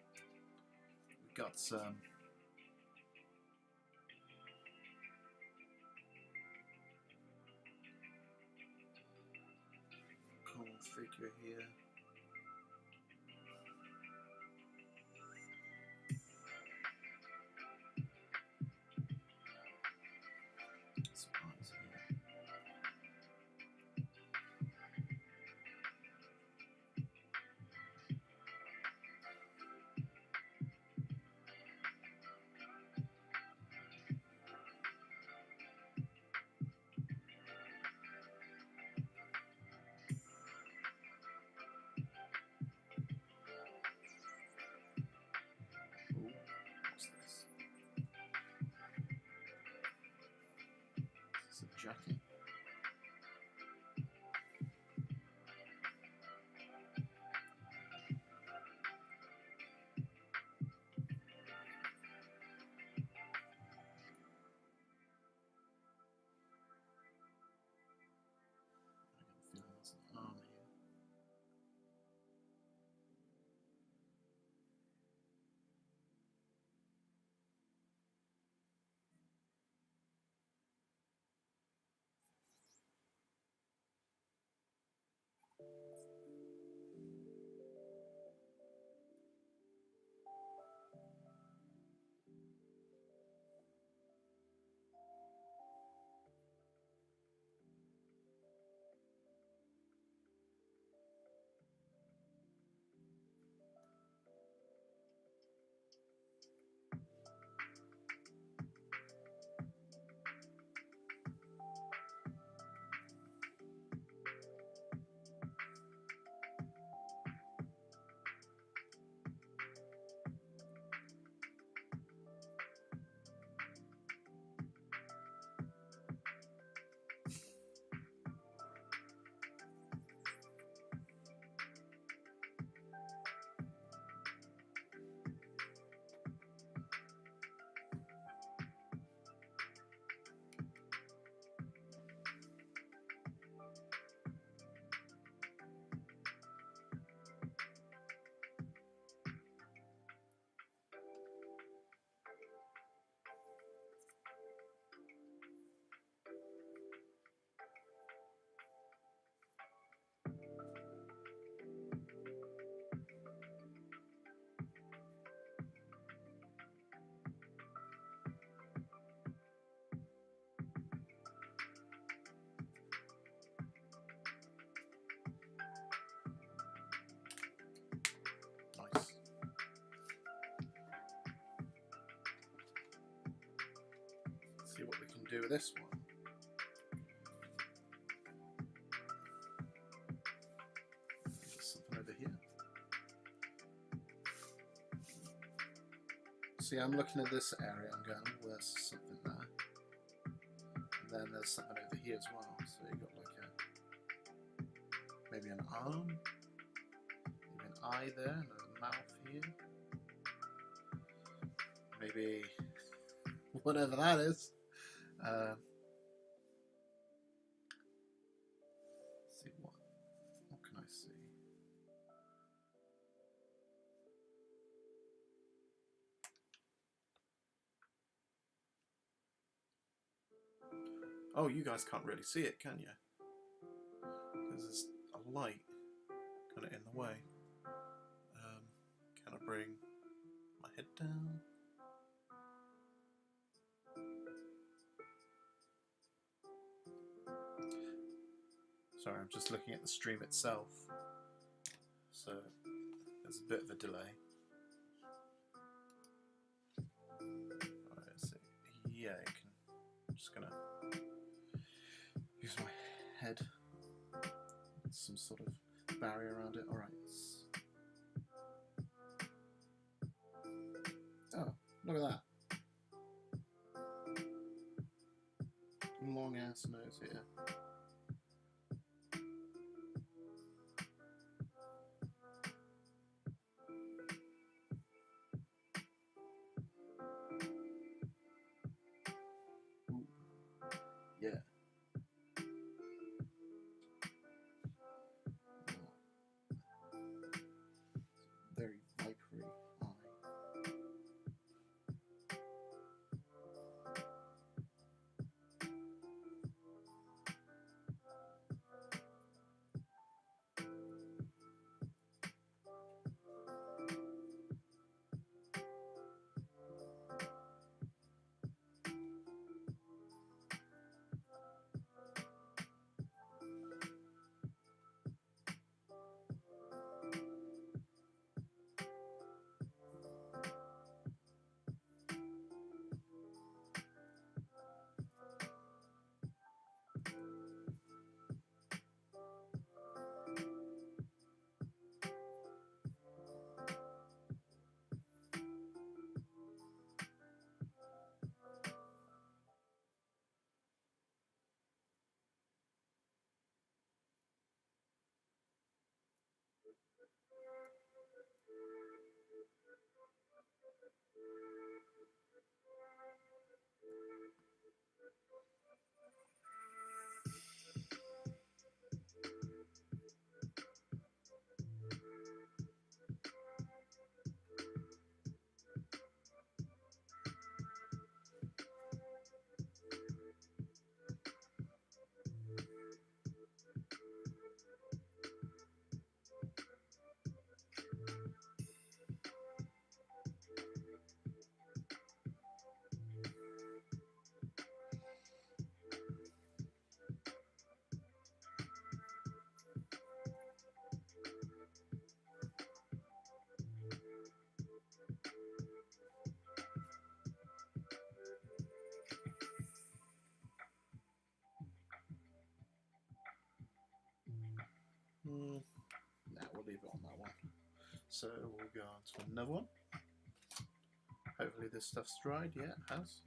We've got some cool figure here. Some eyes here. Jackie. Nice. Let's see what we can do with this one. There's something over here. See, I'm looking at this area, I'm going, oh, there's something there. And then there's something over here as well. So you've got like maybe an arm, maybe an eye there, and a mouth here. Maybe whatever that is. See what can I see? Oh, you guys can't really see it, can you? Because there's a light kind of in the way. Can I bring my head down? Sorry, I'm just looking at the stream itself, so there's a bit of a delay. Alright, so yeah, you can. I'm just gonna use my head, some sort of barrier around it. Alright. Oh, look at that. Long ass nose here. Ooh. Yeah. Very vipery eye. Nah, we'll leave it on that one. So we'll go on to another one. Hopefully this stuff's dried. Yeah, it has.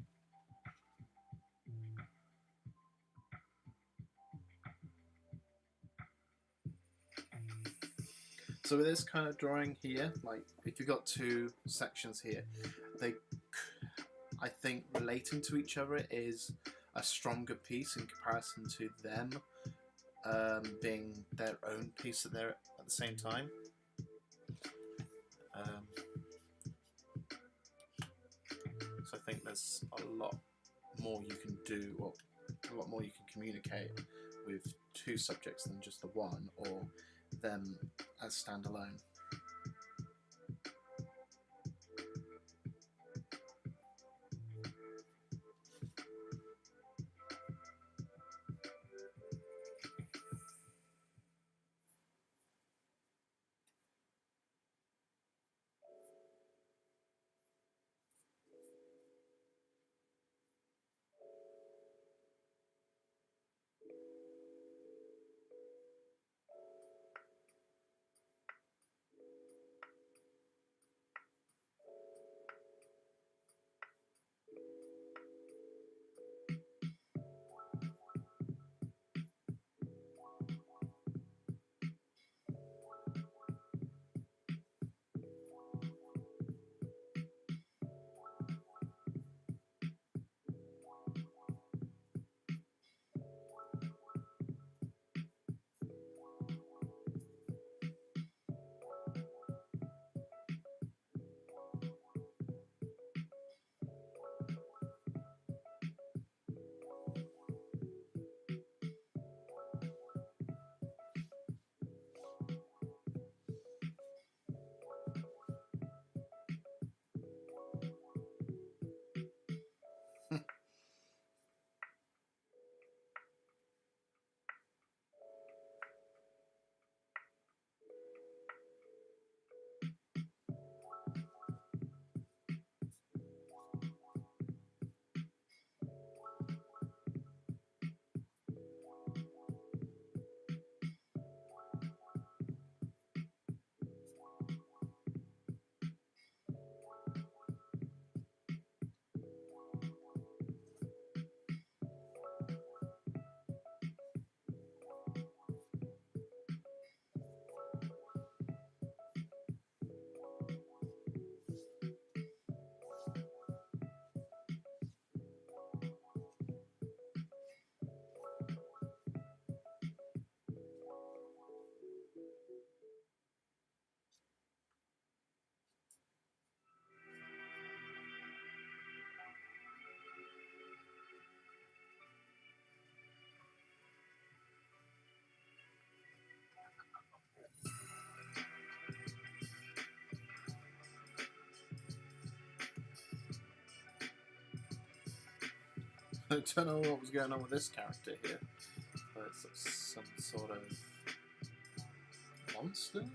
So with this kind of drawing here, like if you've got two sections here, I think relating to each other is a stronger piece in comparison to them being their own piece at the same time. So I think there's a lot more you can do, or a lot more you can communicate with two subjects than just the one, or them as standalone. I don't know what was going on with this character here, but it's some sort of monster?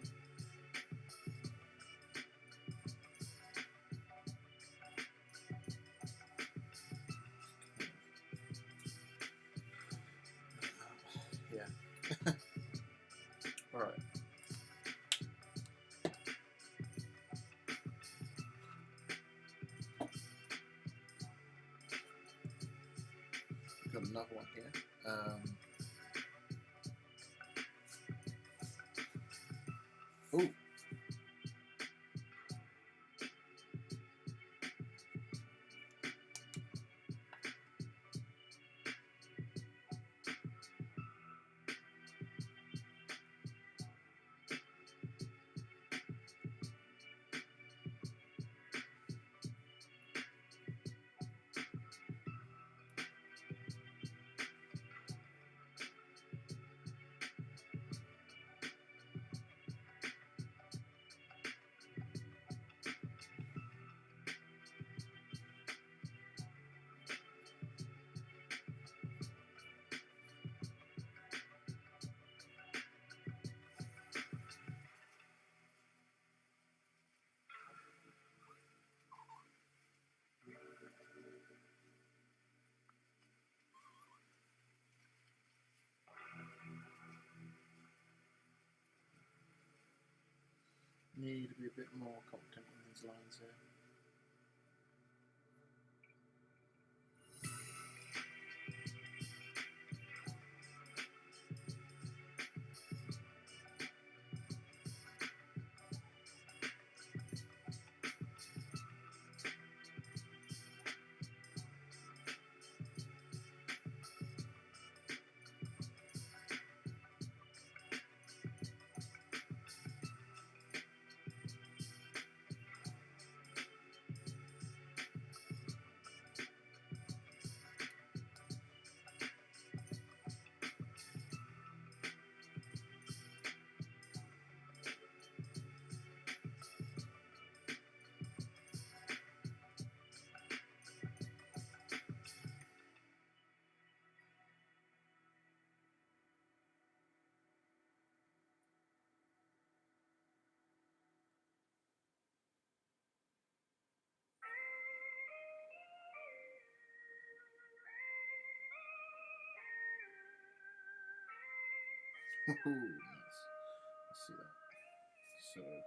Yeah. Alright. Got another one here. Oh. need to be a bit more confident in these lines here. Ooh, nice. Let's see that. Sort of.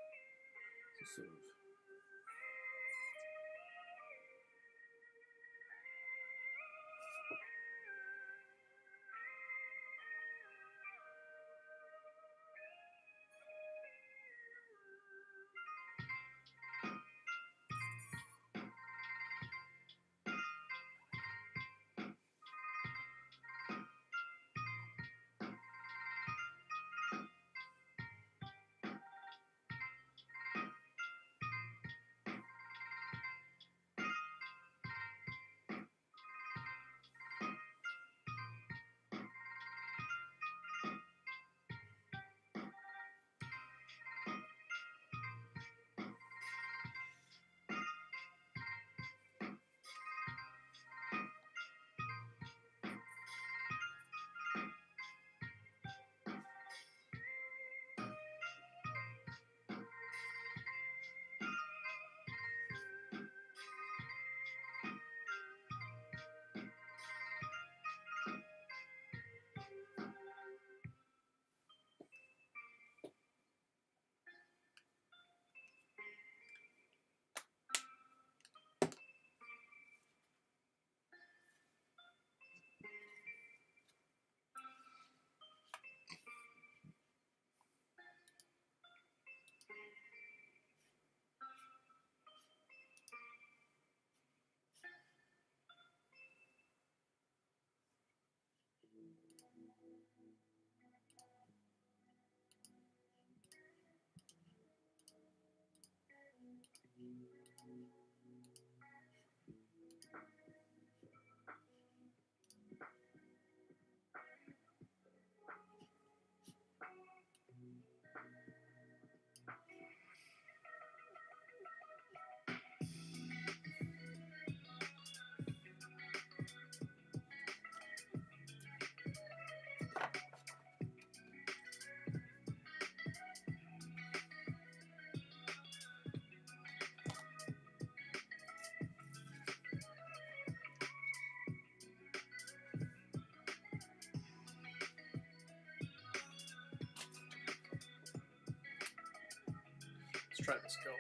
Let's try this gold.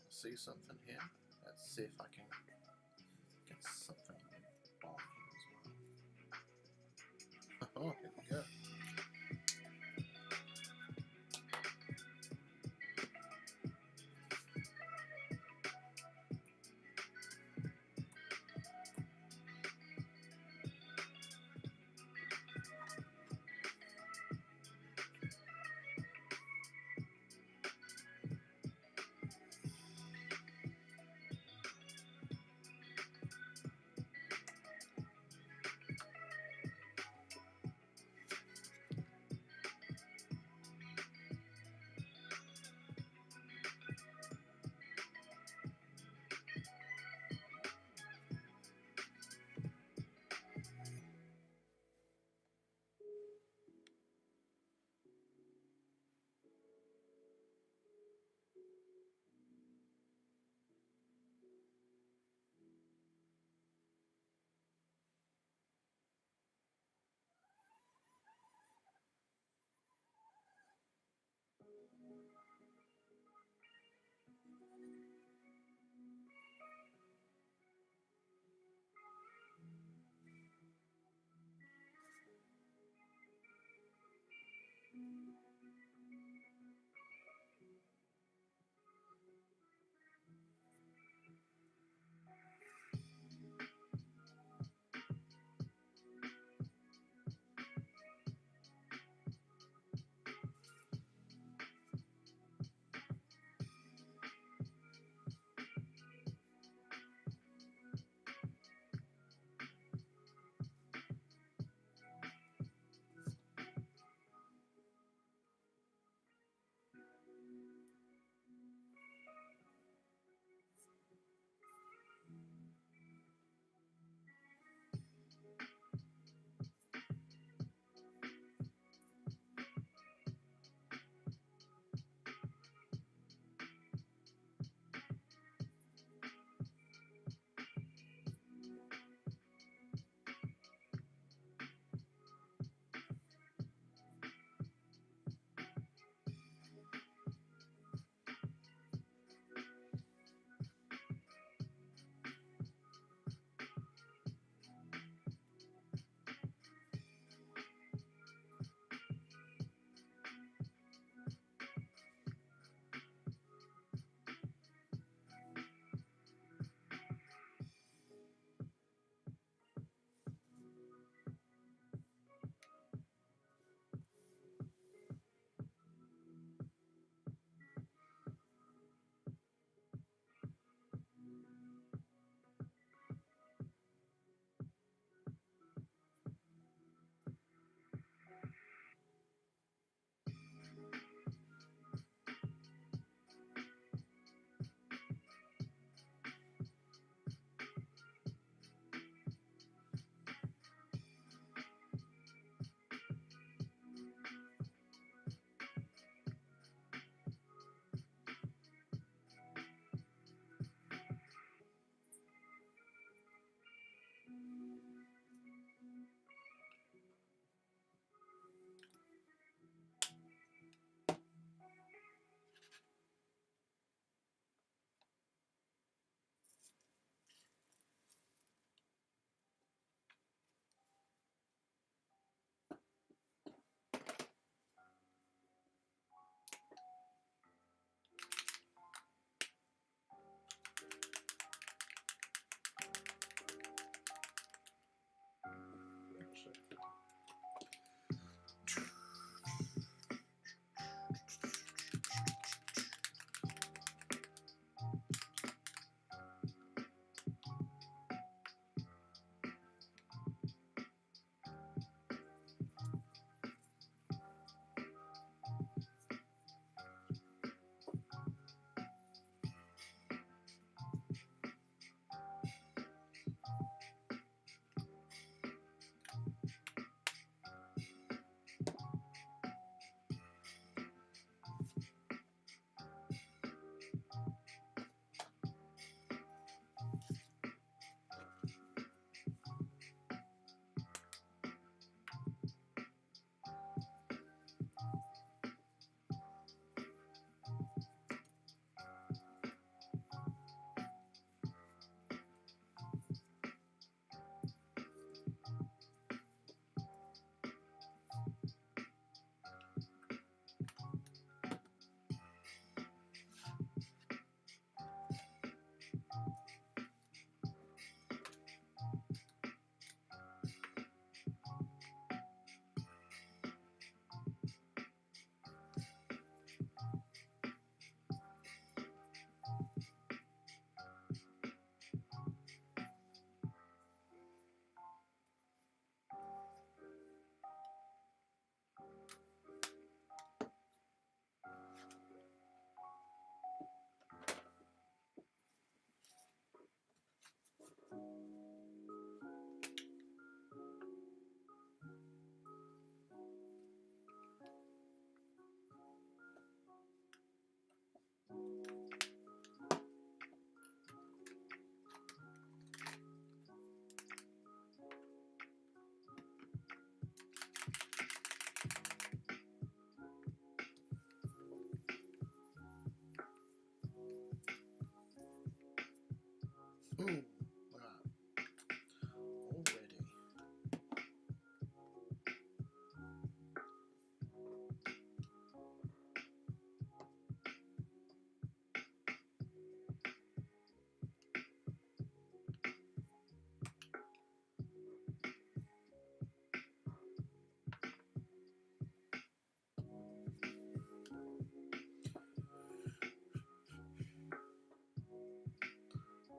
See something here. Let's see if I can get something in the bottom here as well. Oh, here we go.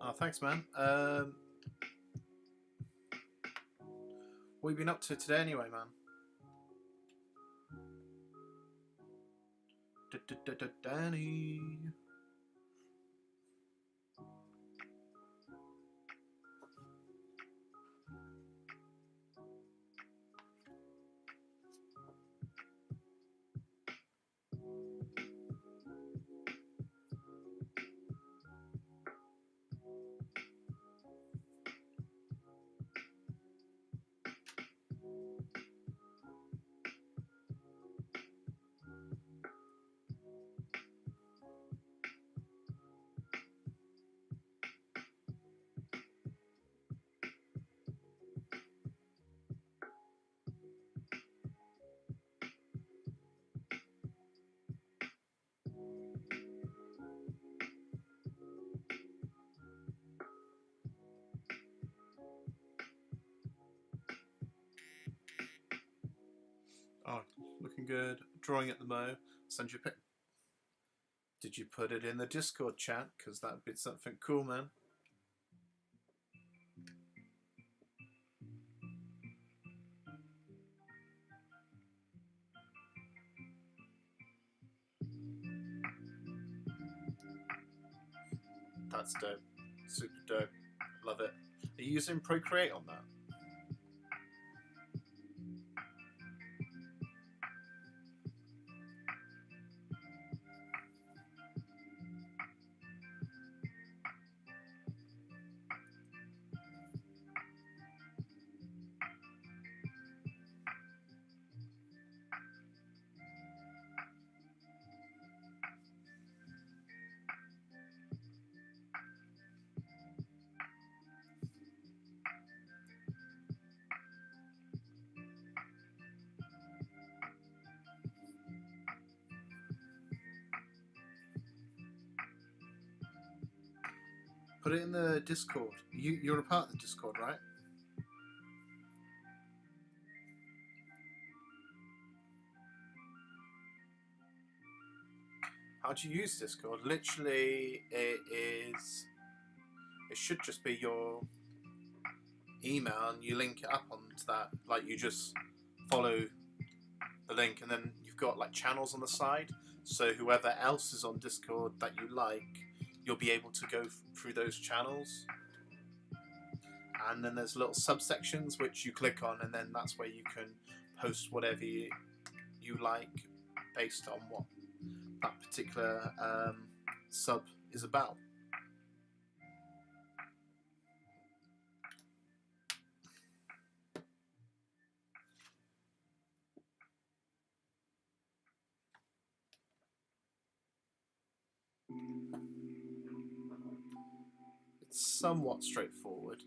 Oh, thanks, man. What have you been up to today, anyway, man? Danny. Oh, looking good. Drawing at the mo. Send you a pic. Did you put it in the Discord chat? Because that'd be something cool, man. That's dope. Super dope. Love it. Are you using Procreate on that? Put it in the Discord. You're a part of the Discord, right? How do you use Discord? Literally, it should just be your email and you link it up onto that. Like, you just follow the link and then you've got like channels on the side. So whoever else is on Discord that you like, you'll be able to go through those channels. And then there's little subsections which you click on, and then that's where you can post whatever you like based on what that particular sub is about. It's somewhat straightforward.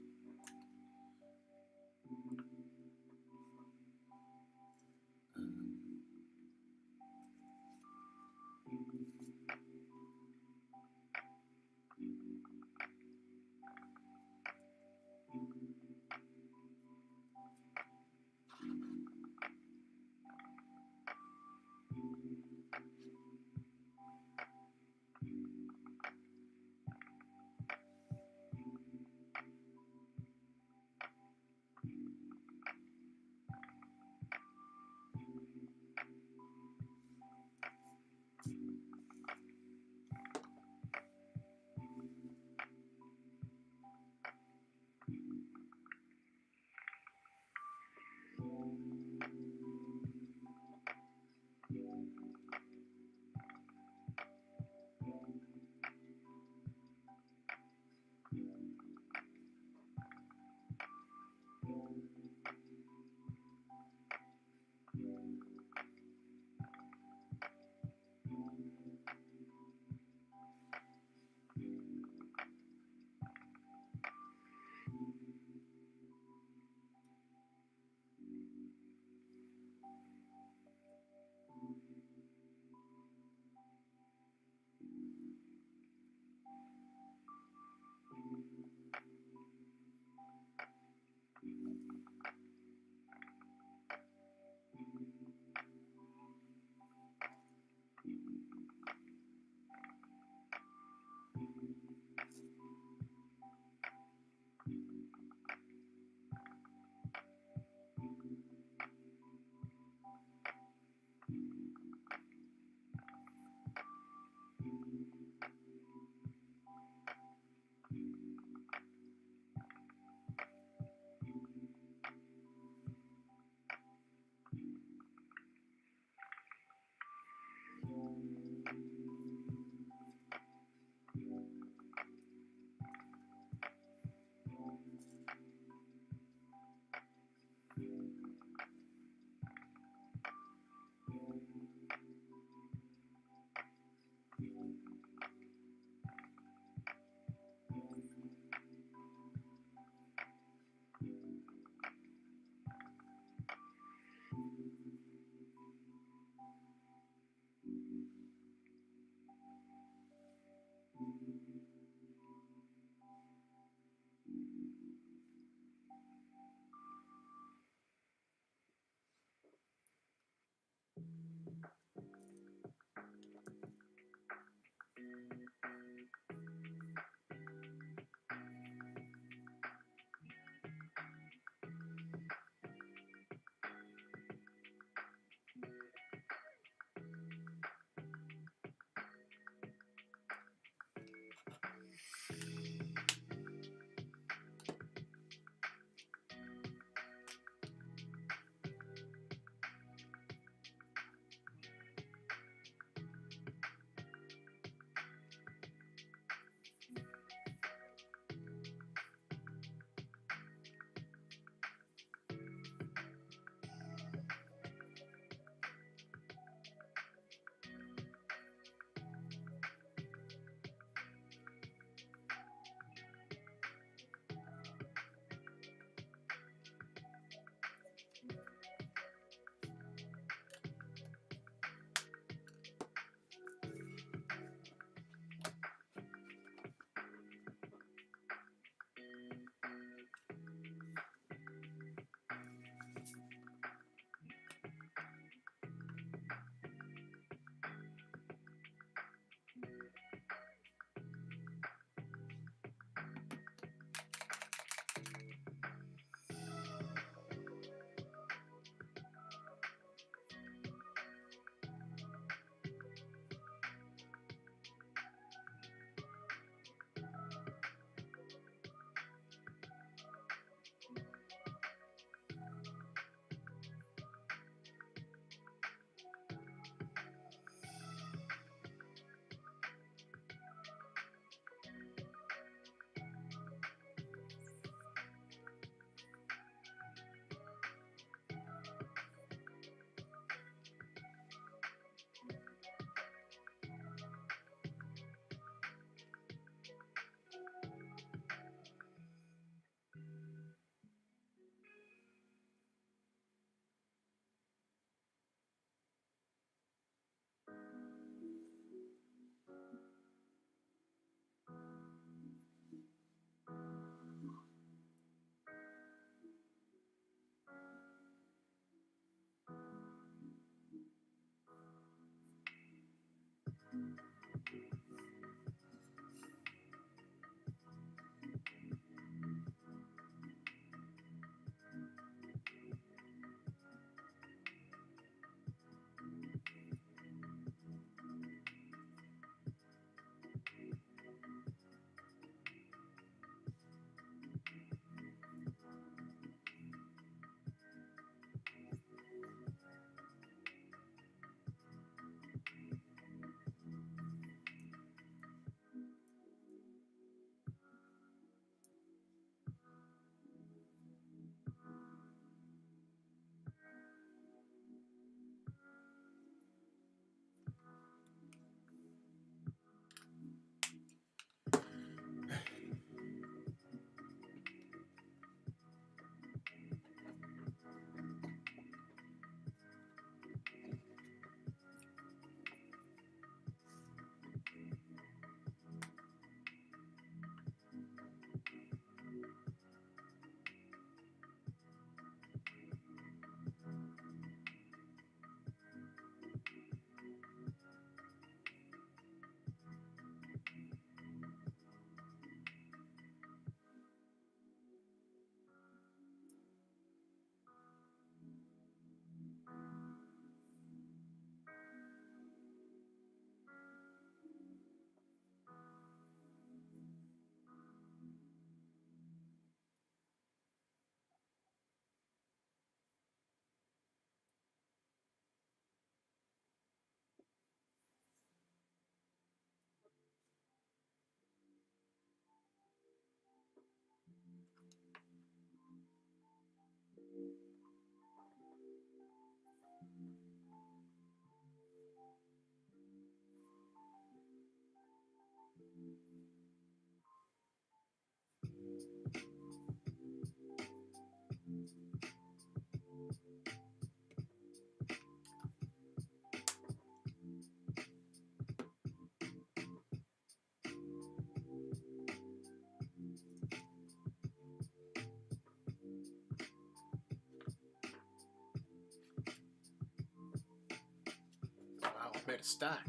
Made a stack.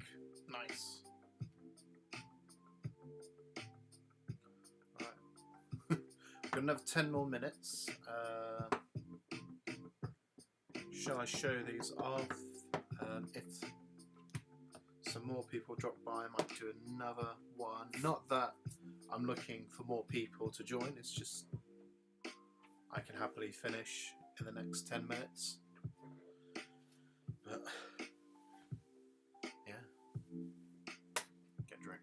Nice. Right. Got another 10 more minutes. Shall I show these off? If some more people drop by, I might do another one. Not that I'm looking for more people to join, it's just I can happily finish in the next 10 minutes. But yeah, get a drink.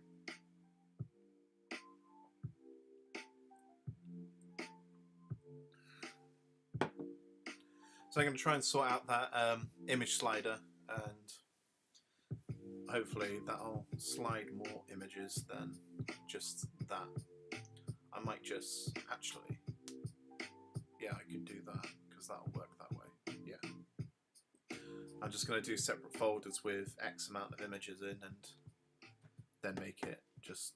So I'm going to try and sort out that image slider, and hopefully that'll slide more images than just that. I might just actually, yeah, I could do that because that'll work that way. Yeah, I'm just going to do separate folders with X amount of images in, and then make it just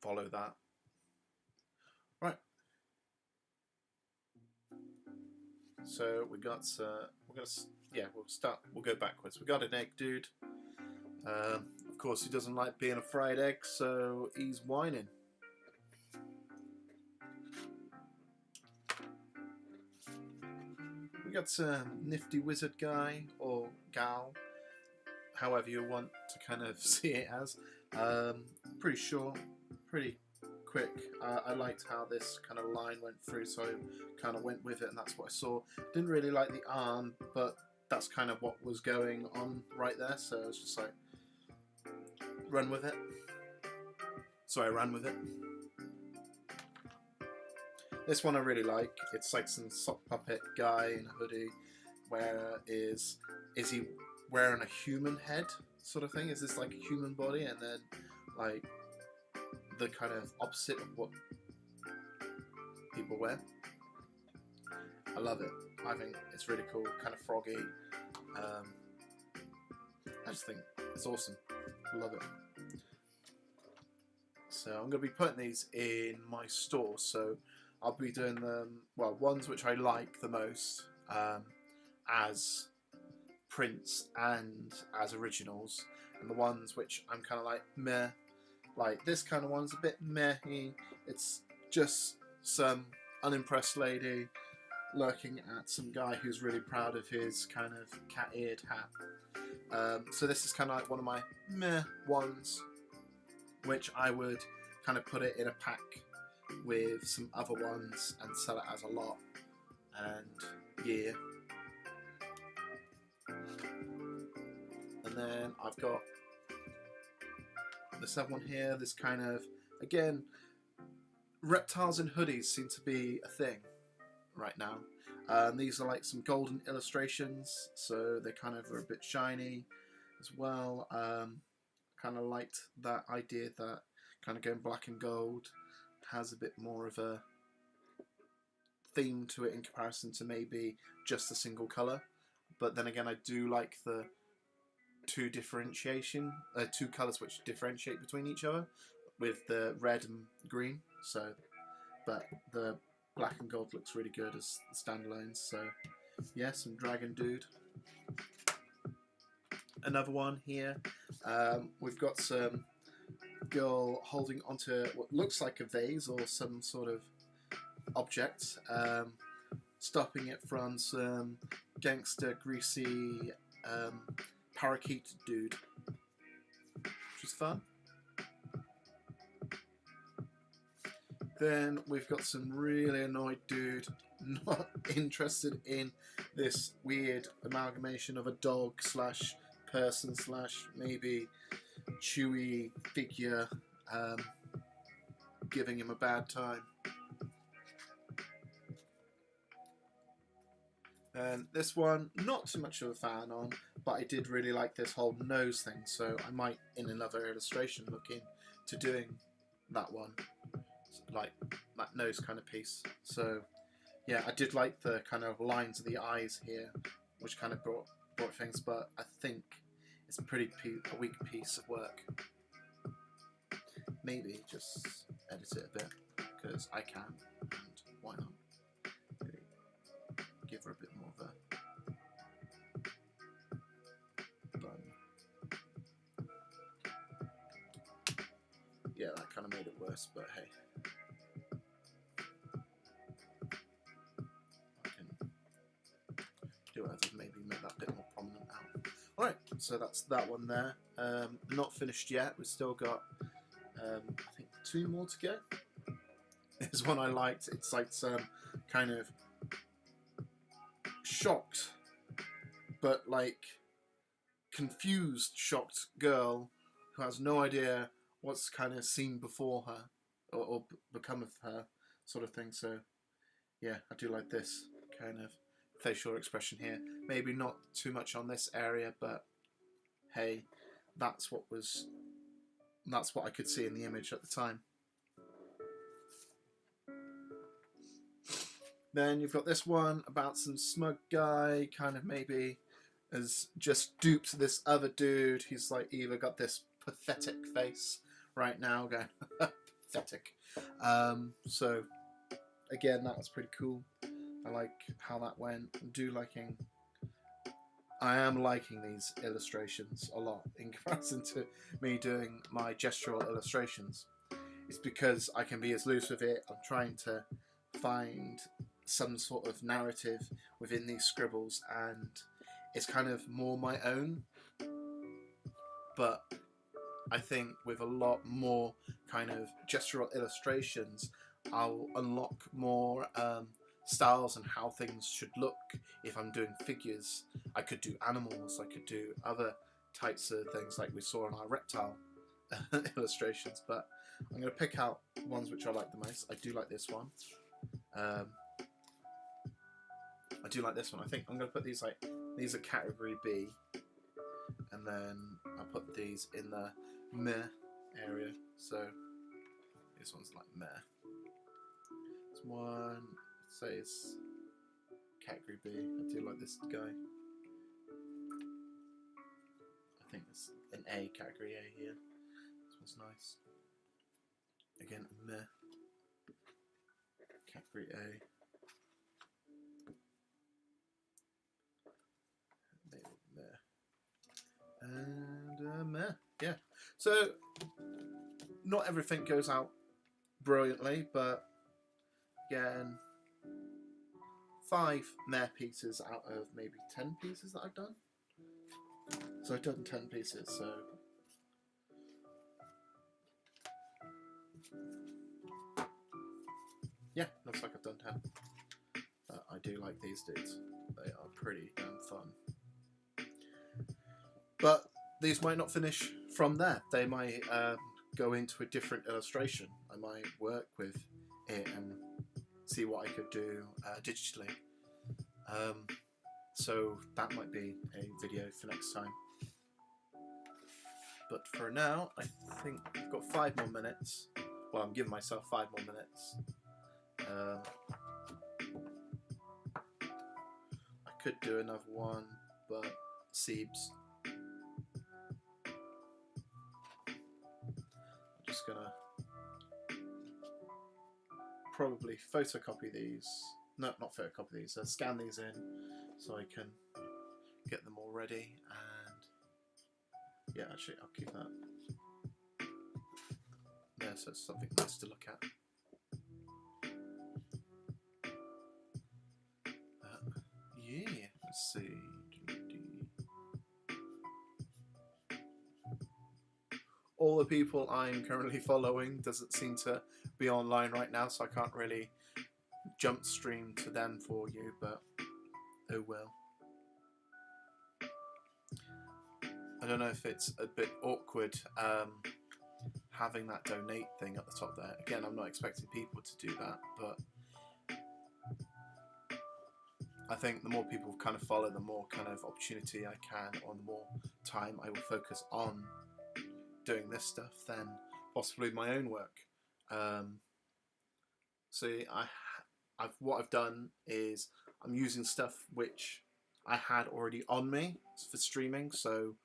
follow that. Right. So we got we'll go backwards. We got an egg dude. Of course, he doesn't like being a fried egg, so he's whining. We got some nifty wizard guy or gal, however you want to kind of see it as. Pretty short, pretty quick. I liked how this kind of line went through, so I kind of went with it, and that's what I saw. Didn't really like the arm, but that's kind of what was going on right there, so I was just like, run with it. So I ran with it. This one I really like. It's like some sock puppet guy in a hoodie. Is he wearing a human head sort of thing? Is this like a human body and then like the kind of opposite of what people wear? I love it. I think it's really cool, kind of froggy. I just think it's awesome. I love it. So I'm going to be putting these in my store, so I'll be doing them, well, ones which I like the most as prints and as originals, and the ones which I'm kind of like meh, like this kind of one's a bit meh-y. It's just some unimpressed lady lurking at some guy who's really proud of his kind of cat-eared hat. So this is kind of like one of my meh ones, which I would kind of put it in a pack with some other ones and sell it as a lot. And yeah. And then I've got this other one here, this kind of, again, reptiles and hoodies seem to be a thing right now. These are like some golden illustrations, so they kind of are a bit shiny as well. Kind of liked that idea that kind of going black and gold has a bit more of a theme to it in comparison to maybe just a single colour. But then again, I do like the two colours which differentiate between each other with the red and green. So, but the black and gold looks really good as standalones. So yeah, some dragon dude. Another one here. We've got some girl holding onto what looks like a vase or some sort of object, stopping it from some gangster greasy parakeet dude, which is fun. Then we've got some really annoyed dude not interested in this weird amalgamation of a dog slash person slash maybe chewy figure, giving him a bad time. And this one, not too much of a fan on, but I did really like this whole nose thing, so I might in another illustration look into doing that one, like that nose kind of piece. So yeah, I did like the kind of lines of the eyes here, which kind of brought things, but I think it's a weak piece of work. Maybe just edit it a bit, because I can, and why not? Maybe give her a bit more of a bun. yeah, that kind of made it worse, but hey. I can do whatever, maybe make that a bit more prominent now. Alright, so that's that one there. Not finished yet, we've still got, I think, 2 more to go. This one I liked. It's like some kind of shocked, but like confused, shocked girl who has no idea what's kind of seen before her or become of her, sort of thing. So yeah, I do like this kind of facial expression here. Maybe not too much on this area, but hey, that's what I could see in the image at the time. Then you've got this one about some smug guy, kind of maybe has just duped this other dude. He's like either got this pathetic face right now, going pathetic. So again, that was pretty cool. I like how that went. I am liking these illustrations a lot in comparison to me doing my gestural illustrations. It's because I can be as loose with it. I'm trying to find some sort of narrative within these scribbles, and it's kind of more my own, but I think with a lot more kind of gestural illustrations I'll unlock more styles and how things should look. If I'm doing figures, I could do animals, I could do other types of things like we saw in our reptile illustrations, but I'm going to pick out ones which I like the most. I do like this one. I do like this one. I think I'm going to put these these are category B, and then I'll put these in the meh area. So this one's like meh. This one says category B. I do like this guy. I think it's an A, category A here. This one's nice. Again, meh. Category A. And meh. Yeah. So not everything goes out brilliantly, but again, 5 meh pieces out of maybe 10 pieces that I've done. So I've done 10 pieces, so yeah, looks like I've done 10. But I do like these dudes. They are pretty damn fun. But these might not finish from there. They might go into a different illustration. I might work with it and see what I could do digitally. So that might be a video for next time. But for now, I think I've got 5 more minutes. Well, I'm giving myself 5 more minutes. I could do another one, but Siebes. I'm just gonna probably photocopy these. No, not photocopy these. Scan these in so I can get them all ready. And yeah, actually, I'll keep that. Yeah, so it's something nice to look at. Yeah, let's see. All the people I'm currently following doesn't seem to be online right now, so I can't really jump stream to them for you, but oh well. I don't know if it's a bit awkward having that donate thing at the top there. Again, I'm not expecting people to do that, but I think the more people kind of follow, the more kind of opportunity I can, or the more time I will focus on doing this stuff than possibly my own work. See, what I've done is I'm using stuff which I had already on me for streaming, so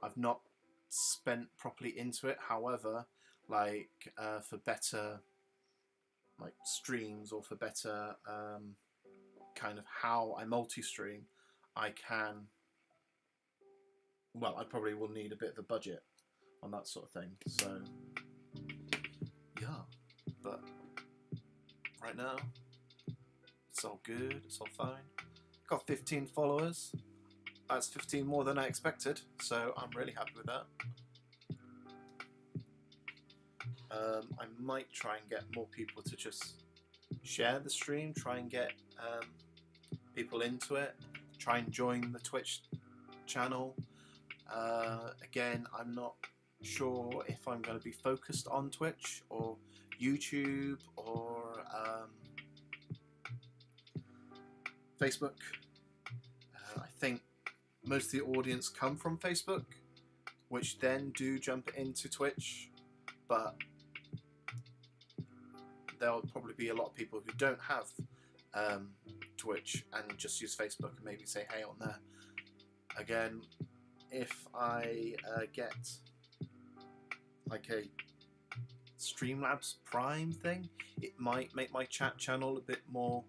I've not spent properly into it. However, like for better like streams, or for better kind of how I multi-stream, I can, well, I probably will need a bit of a budget on that sort of thing. So right now. It's all good, it's all fine. Got 15 followers. That's 15 more than I expected, so I'm really happy with that. I might try and get more people to just share the stream, try and get people into it, try and join the Twitch channel. Again, I'm not sure if I'm going to be focused on Twitch or YouTube or Facebook. I think most of the audience come from Facebook, which then do jump into Twitch, but there'll probably be a lot of people who don't have Twitch and just use Facebook and maybe say hey on there. Again, if I get like a Streamlabs Prime thing, it might make my chat channel a bit more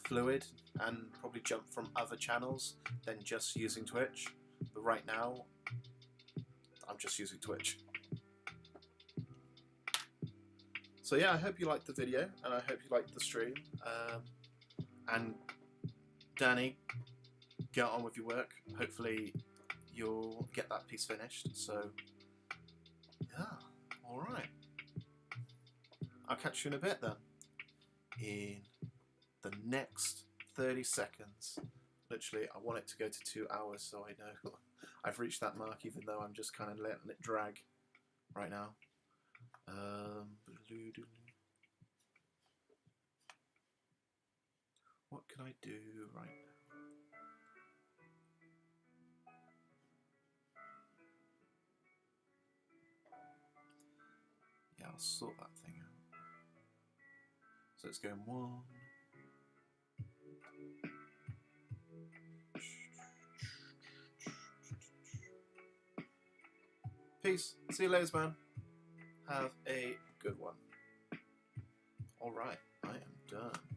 fluid and probably jump from other channels than just using Twitch. But right now, I'm just using Twitch. So yeah, I hope you liked the video and I hope you liked the stream. And Danny, get on with your work. Hopefully you'll get that piece finished. So yeah, alright. I'll catch you in a bit then. In the next 30 seconds. Literally, I want it to go to 2 hours so I know I've reached that mark, even though I'm just kind of letting it drag right now. What can I do right now? Yeah, I'll sort that thing out. So it's going 1. Peace. See you later, man. Have a good one. Alright, I am done.